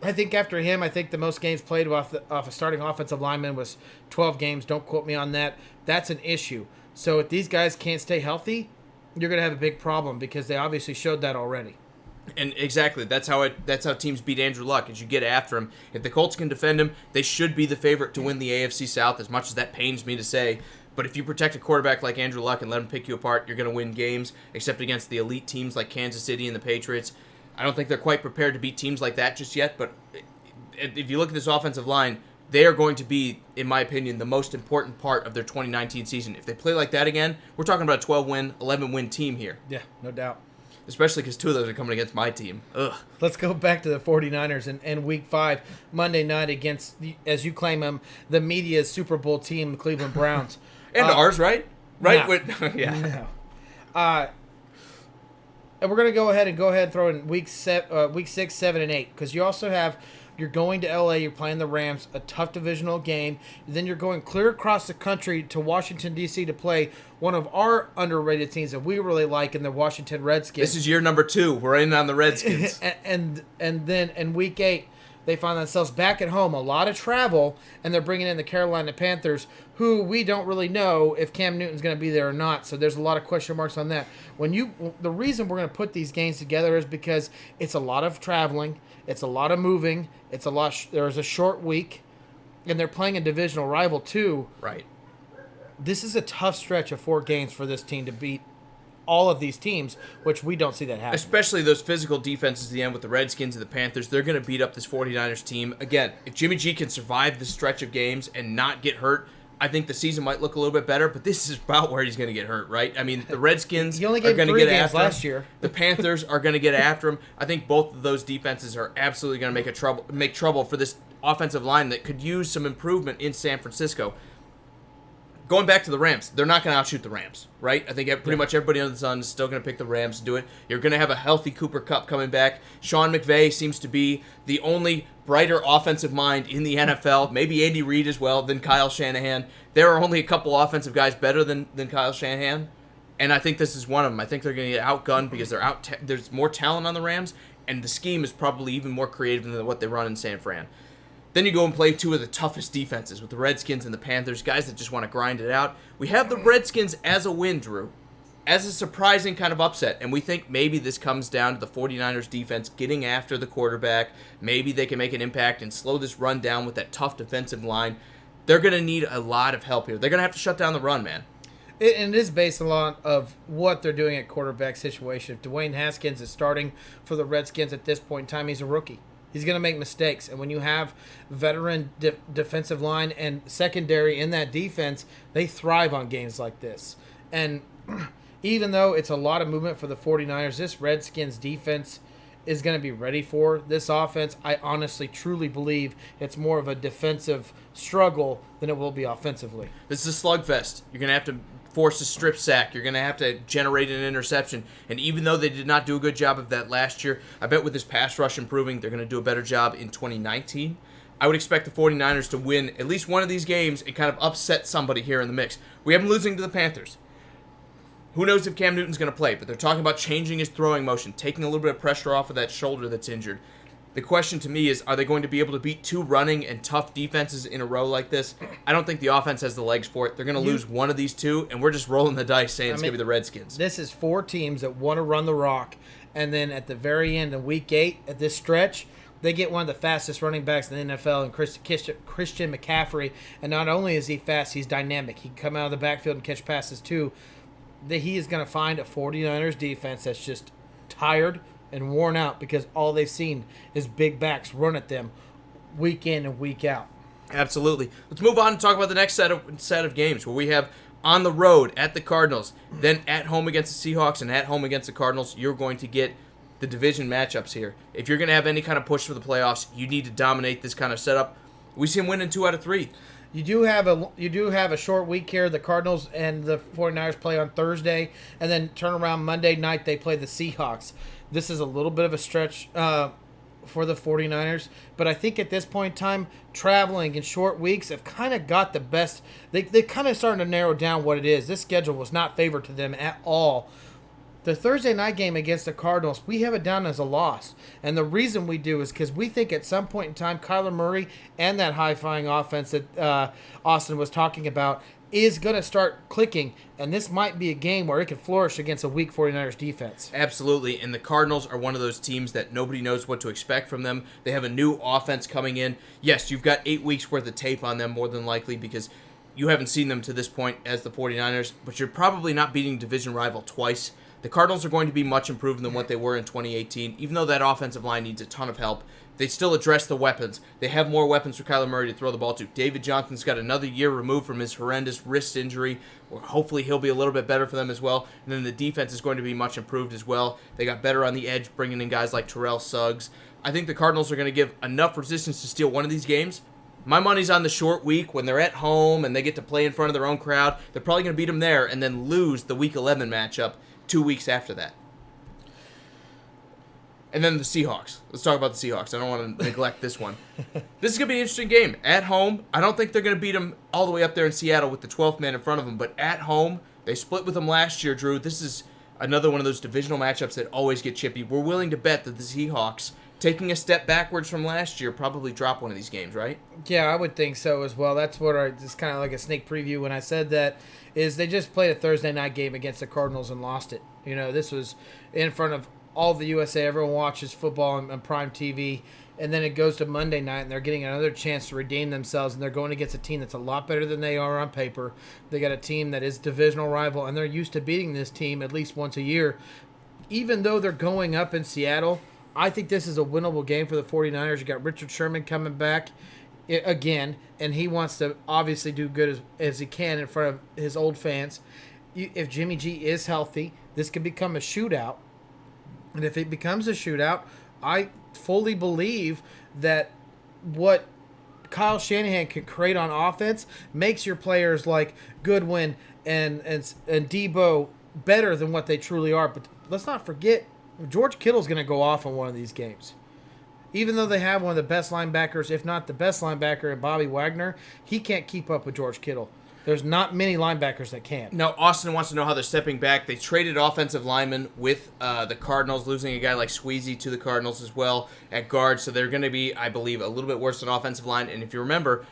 I think after him, I think the most games played off a starting offensive lineman was 12 games. Don't quote me on that. That's an issue. So if these guys can't stay healthy, you're going to have a big problem because they obviously showed that already. And exactly, that's how teams beat Andrew Luck, is you get after him. If the Colts can defend him, they should be the favorite to win the AFC South, as much as that pains me to say. But if you protect a quarterback like Andrew Luck and let him pick you apart, you're going to win games, except against the elite teams like Kansas City and the Patriots. I don't think they're quite prepared to beat teams like that just yet, but if you look at this offensive line, they are going to be, in my opinion, the most important part of their 2019 season. If they play like that again, we're talking about a 12-win, 11-win team here. Yeah, no doubt. Especially because two of those are coming against my team. Ugh. Let's go back to the 49ers and Week 5, Monday night against, as you claim them, the media's Super Bowl team, the Cleveland Browns. And ours, right? Right? No. Yeah. No. And we're going to go ahead and throw in week 6, 7, and 8, because you also have, you're going to LA, you're playing the Rams, a tough divisional game. And then you're going clear across the country to Washington, D.C. to play one of our underrated teams that we really like in the Washington Redskins. This is year number 2. We're in on the Redskins. and then in week 8, they find themselves back at home, a lot of travel, and they're bringing in the Carolina Panthers, who we don't really know if Cam Newton's going to be there or not. So there's a lot of question marks on that. The reason we're going to put these games together is because it's a lot of traveling, it's a lot of moving, there's a short week, and they're playing a divisional rival too. Right. This is a tough stretch of 4 games for this team to beat all of these teams, which we don't see that happen. Especially those physical defenses at the end with the Redskins and the Panthers. They're going to beat up this 49ers team. Again, if Jimmy G can survive this stretch of games and not get hurt, I think the season might look a little bit better, but this is about where he's going to get hurt, right? I mean, the Redskins he only are gave going to 3 get games after last him. year. The Panthers are going to get after him. I think both of those defenses are absolutely going to make trouble for this offensive line that could use some improvement in San Francisco. Going back to the Rams, they're not going to outshoot the Rams, right? I think pretty much everybody under the sun is still going to pick the Rams to do it. You're going to have a healthy Cooper Kupp coming back. Sean McVay seems to be the only brighter offensive mind in the NFL. Maybe Andy Reid as well, than Kyle Shanahan. There are only a couple offensive guys better than Kyle Shanahan, and I think this is one of them. I think they're going to get outgunned because there's more talent on the Rams, and the scheme is probably even more creative than what they run in San Fran. Then you go and play 2 of the toughest defenses with the Redskins and the Panthers, guys that just want to grind it out. We have the Redskins as a win, Drew, as a surprising kind of upset, and we think maybe this comes down to the 49ers defense getting after the quarterback. Maybe they can make an impact and slow this run down with that tough defensive line. They're going to need a lot of help here. They're going to have to shut down the run, man. And it is based a lot of what they're doing at quarterback situation. If Dwayne Haskins is starting for the Redskins at this point in time, he's a rookie. He's going to make mistakes. And when you have veteran defensive line and secondary in that defense, they thrive on games like this. And even though it's a lot of movement for the 49ers, this Redskins defense is going to be ready for this offense. I honestly, truly believe it's more of a defensive struggle than it will be offensively. This is a slugfest. You're going to have to force a strip sack. You're going to have to generate an interception. And even though they did not do a good job of that last year, I bet with this pass rush improving, they're going to do a better job in 2019. I would expect the 49ers to win at least one of these games and kind of upset somebody here in the mix. We have them losing to the Panthers. Who knows if Cam Newton's going to play, but they're talking about changing his throwing motion, taking a little bit of pressure off of that shoulder that's injured. The question to me is, are they going to be able to beat two running and tough defenses in a row like this? I don't think the offense has the legs for it. They're going to lose one of these two, and we're just rolling the dice saying it's going to be the Redskins. This is 4 teams that want to run the rock, and then at the very end of Week 8, at this stretch, they get one of the fastest running backs in the NFL, and Christian McCaffrey. And not only is he fast, he's dynamic. He can come out of the backfield and catch passes too. He is going to find a 49ers defense that's just tired and worn out because all they've seen is big backs run at them week in and week out. Absolutely. Let's move on and talk about the next set of games where we have on the road at the Cardinals, then at home against the Seahawks, and at home against the Cardinals. You're going to get the division matchups here. If you're going to have any kind of push for the playoffs, you need to dominate this kind of setup. We see them winning 2 out of 3. You do have a short week here. The Cardinals and the 49ers play on Thursday, and then turn around Monday night they play the Seahawks. This is a little bit of a stretch for the 49ers, but I think at this point in time, traveling in short weeks have kind of got the best. They kind of starting to narrow down what it is. This schedule was not favored to them at all. The Thursday night game against the Cardinals, we have it down as a loss. And the reason we do is because we think at some point in time, Kyler Murray and that high-flying offense that Austin was talking about is going to start clicking. And this might be a game where it can flourish against a weak 49ers defense. Absolutely. And the Cardinals are one of those teams that nobody knows what to expect from them. They have a new offense coming in. Yes, you've got 8 weeks worth of tape on them more than likely because you haven't seen them to this point as the 49ers. But you're probably not beating division rival twice. The Cardinals are going to be much improved than what they were in 2018. Even though that offensive line needs a ton of help, they still address the weapons. They have more weapons for Kyler Murray to throw the ball to. David Johnson's got another year removed from his horrendous wrist injury. Hopefully he'll be a little bit better for them as well. And then the defense is going to be much improved as well. They got better on the edge, bringing in guys like Terrell Suggs. I think the Cardinals are going to give enough resistance to steal one of these games. My money's on the short week when they're at home and they get to play in front of their own crowd. They're probably going to beat them there and then lose the Week 11 matchup 2 weeks after that. And then the Seahawks. Let's talk about the Seahawks. I don't want to neglect this one. This is going to be an interesting game. At home, I don't think they're going to beat them all the way up there in Seattle with the 12th man in front of them. But at home, they split with them last year, Drew. This is another one of those divisional matchups that always get chippy. We're willing to bet that the Seahawks, taking a step backwards from last year, probably drop one of these games, right? Yeah, I would think so as well. That's what it's kind of like a sneak preview when I said that, is they just played a Thursday night game against the Cardinals and lost it. You know, this was in front of all the USA. Everyone watches football on Prime TV, and then it goes to Monday night, and they're getting another chance to redeem themselves, and they're going against a team that's a lot better than they are on paper. They got a team that is divisional rival, and they're used to beating this team at least once a year. Even though they're going up in Seattle, I think this is a winnable game for the 49ers. You got Richard Sherman coming back again, and he wants to obviously do good as he can in front of his old fans. If Jimmy G is healthy, this could become a shootout. And if it becomes a shootout, I fully believe that what Kyle Shanahan can create on offense makes your players like Goodwin and Debo better than what they truly are. But let's not forget, George Kittle's going to go off in one of these games. Even though they have one of the best linebackers, if not the best linebacker, in Bobby Wagner, he can't keep up with George Kittle. There's not many linebackers that can. Now, Austin wants to know how they're stepping back. They traded offensive linemen with the Cardinals, losing a guy like Sweezy to the Cardinals as well at guard. So they're going to be, I believe, a little bit worse than offensive line. And if you remember,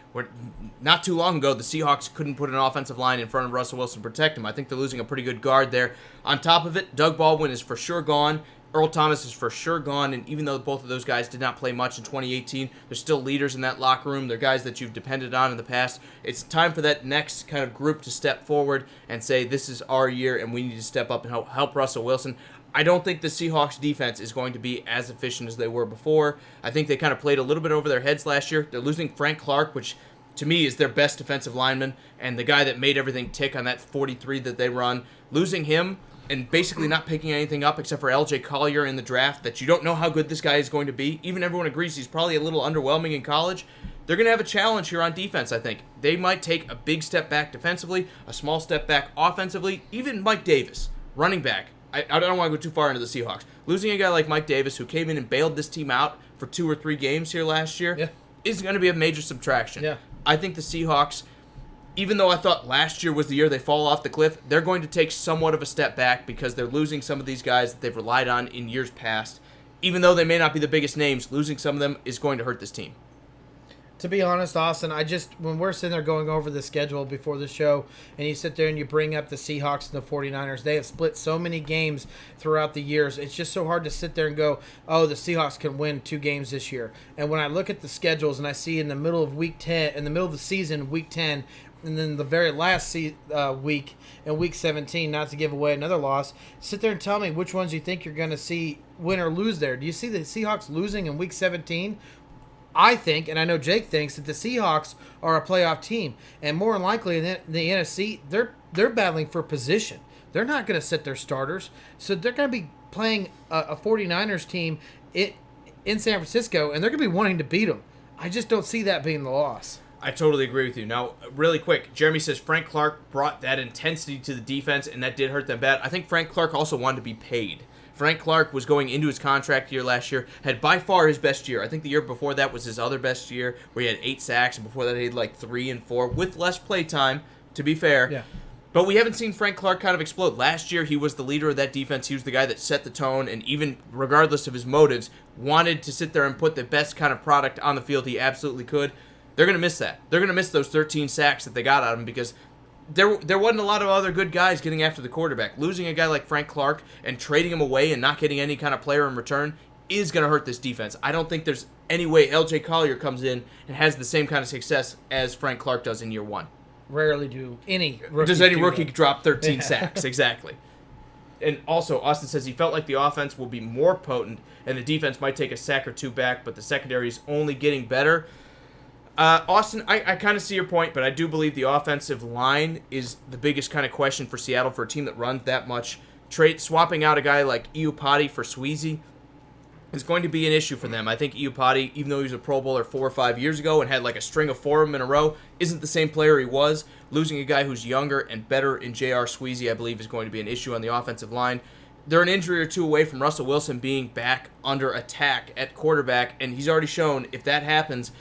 not too long ago, the Seahawks couldn't put an offensive line in front of Russell Wilson to protect him. I think they're losing a pretty good guard there. On top of it, Doug Baldwin is for sure gone. Earl Thomas is for sure gone, and even though both of those guys did not play much in 2018, they're still leaders in that locker room. They're guys that you've depended on in the past. It's time for that next kind of group to step forward and say, this is our year, and we need to step up and help Russell Wilson. I don't think the Seahawks defense is going to be as efficient as they were before. I think they kind of played a little bit over their heads last year. They're losing Frank Clark, which to me is their best defensive lineman, and the guy that made everything tick on that 43 that they run. Losing him and basically not picking anything up except for L.J. Collier in the draft, that you don't know how good this guy is going to be. Even everyone agrees he's probably a little underwhelming in college. They're going to have a challenge here on defense, I think. They might take a big step back defensively, a small step back offensively. Even Mike Davis, running back. I don't want to go too far into the Seahawks. Losing a guy like Mike Davis, who came in and bailed this team out for 2 or 3 games here last year, is going to be a major subtraction. Yeah. I think the Seahawks, even though I thought last year was the year they fall off the cliff, they're going to take somewhat of a step back because they're losing some of these guys that they've relied on in years past. even though they may not be the biggest names, losing some of them is going to hurt this team. To be honest, Austin, when we're sitting there going over the schedule before the show, and you sit there and you bring up the Seahawks and the 49ers, they have split so many games throughout the years. It's just so hard to sit there and go, oh, the Seahawks can win 2 games this year. And when I look at the schedules and I see in the middle of week 10, in the middle of the season, week 10, and then the very last week in week 17, not to give away another loss, sit there and tell me which ones you think you're going to see win or lose there. Do you see the Seahawks losing in week 17? I think, and I know Jake thinks, that the Seahawks are a playoff team, and more than likely in the NFC, they're battling for position. They're not going to sit their starters, so they're going to be playing a 49ers team in San Francisco, and they're going to be wanting to beat them. I just don't see that being the loss. I totally agree with you. Now, really quick, Jeremy says Frank Clark brought that intensity to the defense, and that did hurt them bad. I think Frank Clark also wanted to be paid. Frank Clark was going into his contract year last year, had by far his best year. I think the year before that was his other best year, where he had 8 sacks, and before that he had like 3 and 4, with less play time, to be fair. Yeah. But we haven't seen Frank Clark kind of explode. Last year, he was the leader of that defense. He was the guy that set the tone, and even regardless of his motives, wanted to sit there and put the best kind of product on the field he absolutely could. They're going to miss that. They're going to miss those 13 sacks that they got out of him, because there wasn't a lot of other good guys getting after the quarterback. Losing a guy like Frank Clark and trading him away and not getting any kind of player in return is going to hurt this defense. I don't think there's any way L.J. Collier comes in and has the same kind of success as Frank Clark does in year 1. Rarely do any rookie. Does any rookie drop 13 sacks? Exactly. And also, Austin says he felt like the offense will be more potent and the defense might take a sack or 2 back, but the secondary is only getting better. Austin, I kind of see your point, but I do believe the offensive line is the biggest kind of question for Seattle for a team that runs that much. Swapping out a guy like Iupati for Sweezy is going to be an issue for them. I think Iupati, even though he was a Pro Bowler 4 or 5 years ago and had like a string of 4 of them in a row, isn't the same player he was. Losing a guy who's younger and better in J.R. Sweezy, I believe, is going to be an issue on the offensive line. They're an injury or 2 away from Russell Wilson being back under attack at quarterback, and he's already shown if that happens,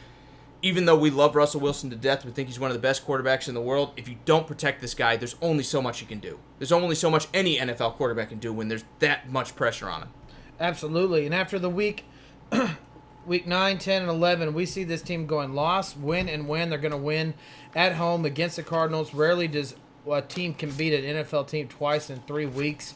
even though we love Russell Wilson to death, we think he's one of the best quarterbacks in the world, if you don't protect this guy, there's only so much you can do. There's only so much any NFL quarterback can do when there's that much pressure on him. Absolutely. And after the week 9, 10, and 11, we see this team going loss, win, and win. They're going to win at home against the Cardinals. Rarely does a team can beat an NFL team twice in 3 weeks.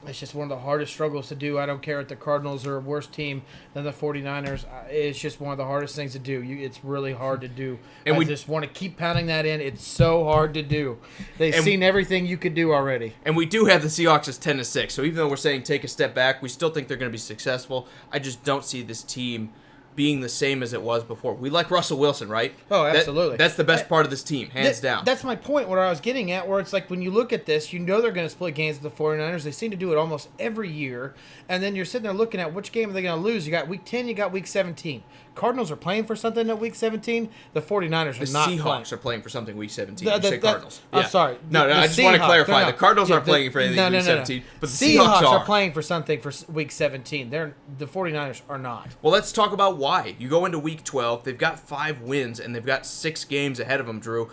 It's just one of the hardest struggles to do. I don't care if the Cardinals are a worse team than the 49ers. It's just one of the hardest things to do. It's really hard to do. And we just want to keep pounding that in. It's so hard to do. They've seen everything you could do already. And we do have the Seahawks as 10-6. So even though we're saying take a step back, we still think they're going to be successful. I just don't see this team being the same as it was before. We like Russell Wilson, right? Oh, absolutely. That's the best part of this team, hands down. That's my point, what I was getting at, where it's like when you look at this, you know they're going to split games with the 49ers. They seem to do it almost every year. And then you're sitting there looking at which game are they going to lose. You got week 10, you got week 17. Cardinals are playing for something at week 17. The 49ers are not playing. The Seahawks are playing for something week 17. You say Cardinals. I'm sorry. No, I just want to clarify. The Cardinals aren't playing for anything week 17, but the Seahawks are playing for something for week 17. The 49ers are not. Well, let's talk about why. You go into week 12, they've got 5 wins, and they've got 6 games ahead of them, Drew.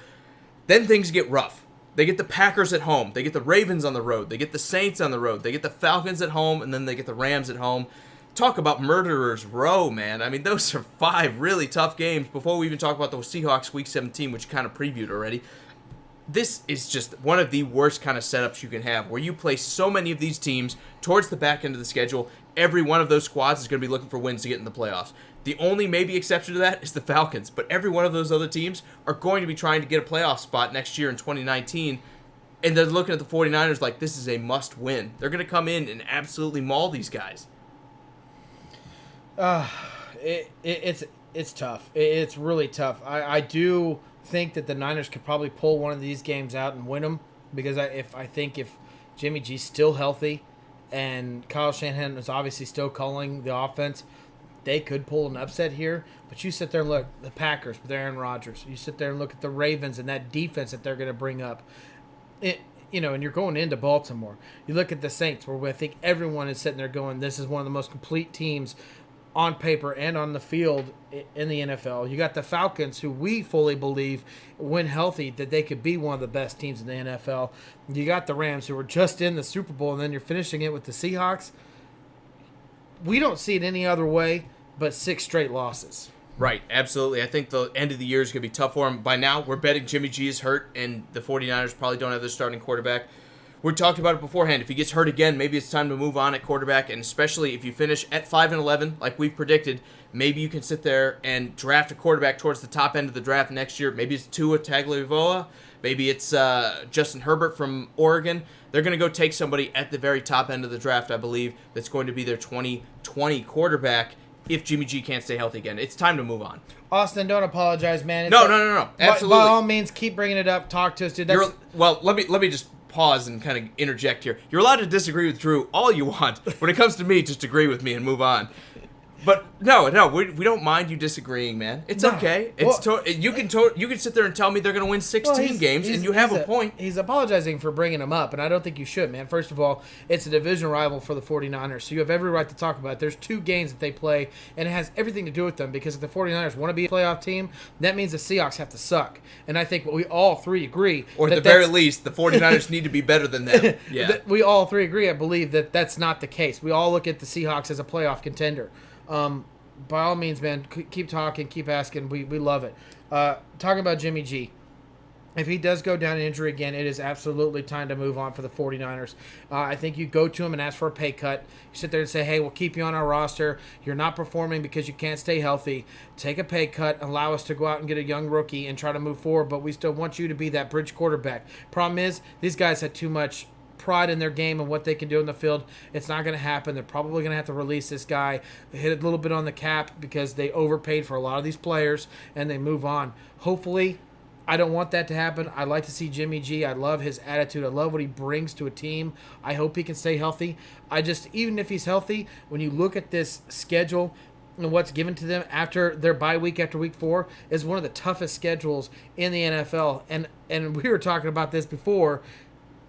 Then things get rough. They get the Packers at home. They get the Ravens on the road. They get the Saints on the road. They get the Falcons at home, and then they get the Rams at home. Talk about murderer's row, man. I mean, those are 5 really tough games before we even talk about the Seahawks week 17, which you kind of previewed already. This is just one of the worst kind of setups you can have, where you play so many of these teams towards the back end of the schedule. Every one of those squads is going to be looking for wins to get in the playoffs. The only maybe exception to that is the Falcons, but every one of those other teams are going to be trying to get a playoff spot next year in 2019, and they're looking at the 49ers like this is a must-win. They're going to come in and absolutely maul these guys. It's tough. It's really tough. I do think that the Niners could probably pull one of these games out and win them, because I think if Jimmy G's still healthy and Kyle Shanahan is obviously still calling the offense, they could pull an upset here. But you sit there and look, the Packers with Aaron Rodgers. You sit there and look at the Ravens and that defense that they're going to bring up. And you're going into Baltimore. You look at the Saints, where I think everyone is sitting there going, this is one of the most complete teams on paper and on the field in the NFL. You got the Falcons, who we fully believe, when healthy, that they could be one of the best teams in the NFL. You got the Rams, who were just in the Super Bowl, and then you're finishing it with the Seahawks. we don't see it any other way but 6 straight losses. Right, absolutely. I think the end of the year is going to be tough for him. By now, we're betting Jimmy G is hurt, and the 49ers probably don't have their starting quarterback. We talked about it beforehand. If he gets hurt again, maybe it's time to move on at quarterback, and especially if you finish at 5-11, like we've predicted, maybe you can sit there and draft a quarterback towards the top end of the draft next year. Maybe it's Tua Tagovailoa. Maybe it's Justin Herbert from Oregon. They're going to go take somebody at the very top end of the draft, I believe, that's going to be their 2020 quarterback if Jimmy G can't stay healthy again. It's time to move on. Austin, don't apologize, man. No. Absolutely. By all means, keep bringing it up. Talk to us, dude. Well, let me just pause and kind of interject here. You're allowed to disagree with Drew all you want. When it comes to me, just agree with me and move on. But no, we don't mind you disagreeing, man. It's okay. It's you can sit there and tell me they're going to win 16 games, and you have a point. He's apologizing for bringing him up, and I don't think you should, man. First of all, it's a division rival for the 49ers, so you have every right to talk about it. There's 2 games that they play, and it has everything to do with them, because if the 49ers want to be a playoff team, that means the Seahawks have to suck. And I think we all 3 agree. Or at the very least, the 49ers need to be better than them. Yeah. We all 3 agree, I believe, that that's not the case. We all look at the Seahawks as a playoff contender. By all means, man, keep talking, keep asking. We love it. Talking about Jimmy G. If he does go down in injury again, it is absolutely time to move on for the 49ers. I think you go to him and ask for a pay cut. You sit there and say, hey, we'll keep you on our roster. You're not performing because you can't stay healthy. Take a pay cut. Allow us to go out and get a young rookie and try to move forward, but we still want you to be that bridge quarterback. Problem is, these guys had too much pride in their game and what they can do in the field. It's not going to happen. They're probably going to have to release this guy, hit a little bit on the cap because they overpaid for a lot of these players, and they move on. Hopefully, I don't want that to happen. I like to see Jimmy G. I love his attitude. I love what he brings to a team. I hope he can stay healthy. Even if he's healthy, when you look at this schedule and what's given to them after their bye week after week 4 is one of the toughest schedules in the NFL. And we were talking about this before.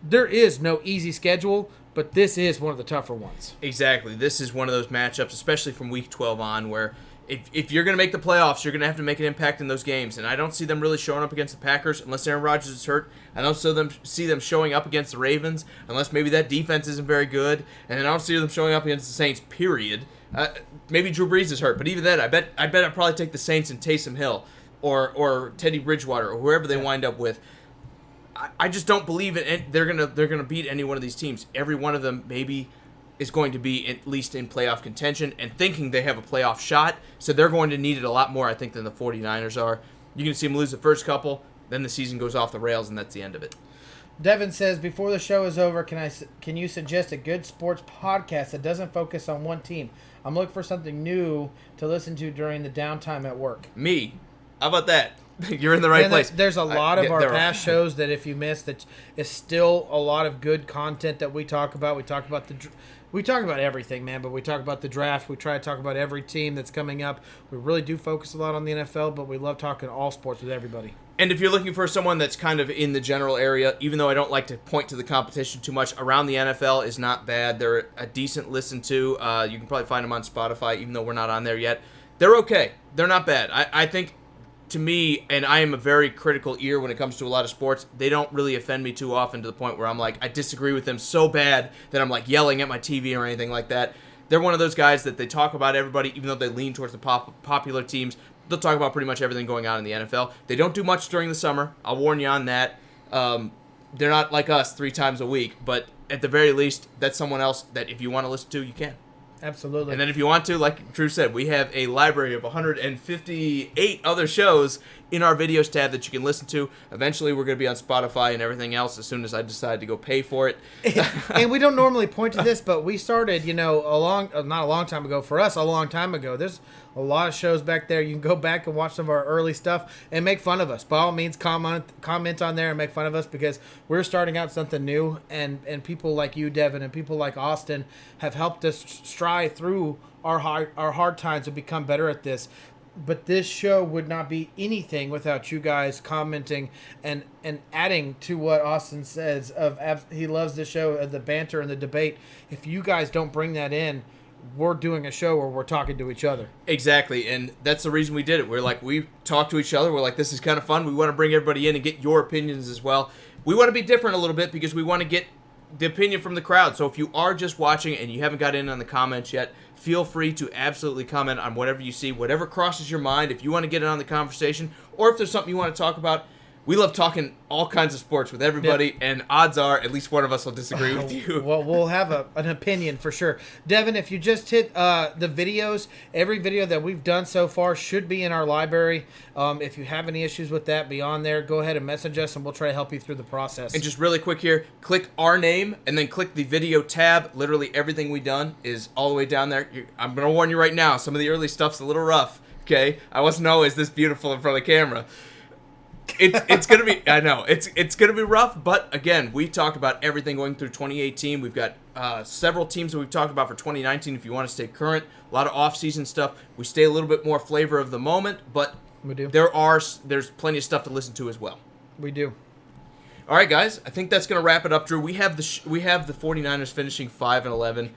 There is no easy schedule, but this is one of the tougher ones. Exactly. This is one of those matchups, especially from week 12 on, where if you're going to make the playoffs, you're going to have to make an impact in those games. And I don't see them really showing up against the Packers unless Aaron Rodgers is hurt. I don't see them showing up against the Ravens unless maybe that defense isn't very good. And then I don't see them showing up against the Saints, period. Maybe Drew Brees is hurt, but even then, I bet I'd probably take the Saints and Taysom Hill or Teddy Bridgewater or whoever they wind up with. I just don't believe it. They're gonna beat any one of these teams. Every one of them maybe is going to be at least in playoff contention and thinking they have a playoff shot. So they're going to need it a lot more, I think, than the 49ers are. You're going to see them lose the first couple, then the season goes off the rails, and that's the end of it. Devin says, before the show is over, can you suggest a good sports podcast that doesn't focus on one team? I'm looking for something new to listen to during the downtime at work. Me. How about that? You're in the right place. There's a lot of our past shows that if you missed, that is still a lot of good content that we talk about. We talk about everything, man, but we talk about the draft. We try to talk about every team that's coming up. We really do focus a lot on the NFL, but we love talking all sports with everybody. And if you're looking for someone that's kind of in the general area, even though I don't like to point to the competition too much, Around the NFL is not bad. They're a decent listen to. You can probably find them on Spotify, even though we're not on there yet. They're okay. They're not bad. I think, to me, and I am a very critical ear when it comes to a lot of sports, they don't really offend me too often to the point where I'm like, I disagree with them so bad that I'm like yelling at my TV or anything like that. They're one of those guys that they talk about everybody, even though they lean towards the popular teams. They'll talk about pretty much everything going on in the NFL. They don't do much during the summer. I'll warn you on that. They're not like us 3 times a week, but at the very least, that's someone else that if you want to listen to, you can. Absolutely. And then if you want to, like Drew said, we have a library of 158 other shows in our videos tab that you can listen to. Eventually, we're going to be on Spotify and everything else as soon as I decide to go pay for it. And we don't normally point to this, but we started, not a long time ago. For us, a long time ago. There's a lot of shows back there. You can go back and watch some of our early stuff and make fun of us. By all means, comment on there and make fun of us because we're starting out something new. And people like you, Devin, and people like Austin have helped us strive through our hard times and become better at this. But this show would not be anything without you guys commenting and adding to what Austin says. He loves the show, the banter and the debate. If you guys don't bring that in, we're doing a show where we're talking to each other. Exactly, and that's the reason we did it. We talk to each other. We're like, this is kind of fun. We want to bring everybody in and get your opinions as well. We want to be different a little bit because we want to get the opinion from the crowd. So if you are just watching and you haven't got in on the comments yet, feel free to absolutely comment on whatever you see, whatever crosses your mind. If you want to get in on the conversation, or if there's something you want to talk about, we love talking all kinds of sports with everybody, and odds are at least one of us will disagree with you. Well, we'll have an opinion for sure. Devin, if you just hit the videos, every video that we've done so far should be in our library. If you have any issues with that beyond there, go ahead and message us, and we'll try to help you through the process. And just really quick here, click our name, and then click the video tab. Literally everything we've done is all the way down there. I'm going to warn you right now, some of the early stuff's a little rough, okay? I wasn't always this beautiful in front of the camera. It's gonna be, I know it's gonna be rough, but again, we talk about everything going through 2018. We've got several teams that we've talked about for 2019. If you want to stay current, a lot of off-season stuff. We stay a little bit more flavor of the moment, but we do. There's plenty of stuff to listen to as well. We do. All right, guys, I think that's gonna wrap it up, Drew. We have the 49ers finishing 5-11.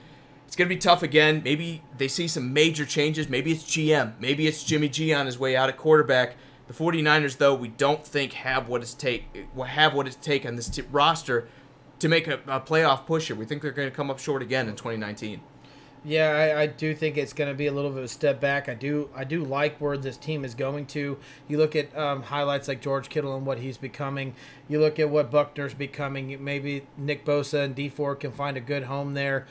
It's gonna be tough again. Maybe they see some major changes. Maybe it's GM. Maybe it's Jimmy G on his way out at quarterback. The 49ers, though, we don't think have what it takes on this roster to make a playoff push here. We think they're going to come up short again in 2019. Yeah, I do think it's going to be a little bit of a step back. I do like where this team is going to. You look at highlights like George Kittle and what he's becoming. You look at what Buckner's becoming. Maybe Nick Bosa and D Ford can find a good home there.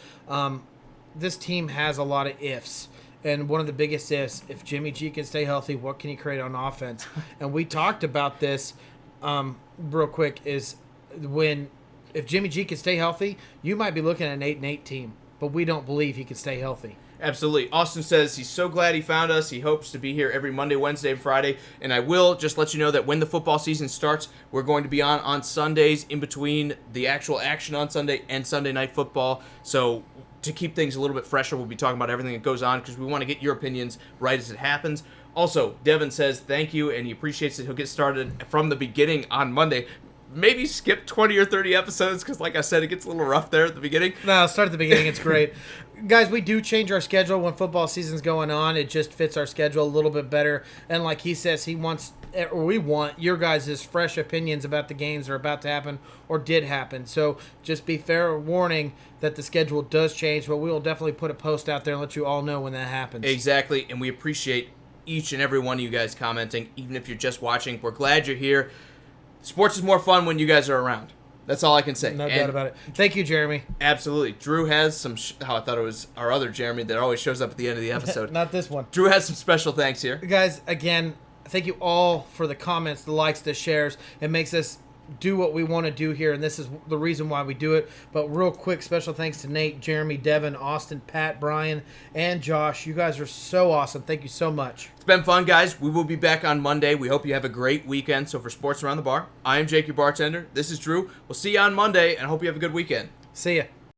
This team has a lot of ifs. And one of the biggest is, if Jimmy G can stay healthy, what can he create on offense? And we talked about this real quick, is if Jimmy G can stay healthy, you might be looking at an 8-8 team. But we don't believe he can stay healthy. Absolutely. Austin says he's so glad he found us. He hopes to be here every Monday, Wednesday, and Friday. And I will just let you know that when the football season starts, we're going to be on Sundays in between the actual action on Sunday and Sunday Night Football. So to keep things a little bit fresher, we'll be talking about everything that goes on because we want to get your opinions right as it happens. Also, Devin says thank you, and he appreciates it. He'll get started from the beginning on Monday. Maybe skip 20 or 30 episodes because, like I said, it gets a little rough there at the beginning. No, start at the beginning. It's great. Guys, we do change our schedule when football season's going on. It just fits our schedule a little bit better. And like he says, we want your guys' fresh opinions about the games that are about to happen or did happen. So just be fair warning that the schedule does change, but we will definitely put a post out there and let you all know when that happens. Exactly, and we appreciate each and every one of you guys commenting, even if you're just watching. We're glad you're here. Sports is more fun when you guys are around. That's all I can say. No doubt about it. Thank you, Jeremy. Absolutely. Drew has some, I thought it was our other Jeremy that always shows up at the end of the episode. Not this one. Drew has some special thanks here. Guys, again, thank you all for the comments, the likes, the shares. It makes us do what we want to do here, and this is the reason why we do it. But real quick, special thanks to Nate, Jeremy, Devin, Austin, Pat, Brian, and Josh. You guys are so awesome. Thank you so much. It's been fun, guys. We will be back on Monday. We hope you have a great weekend. So for Sports Around the Bar, I am Jake, your bartender. This is Drew. We'll see you on Monday, and I hope you have a good weekend. See ya.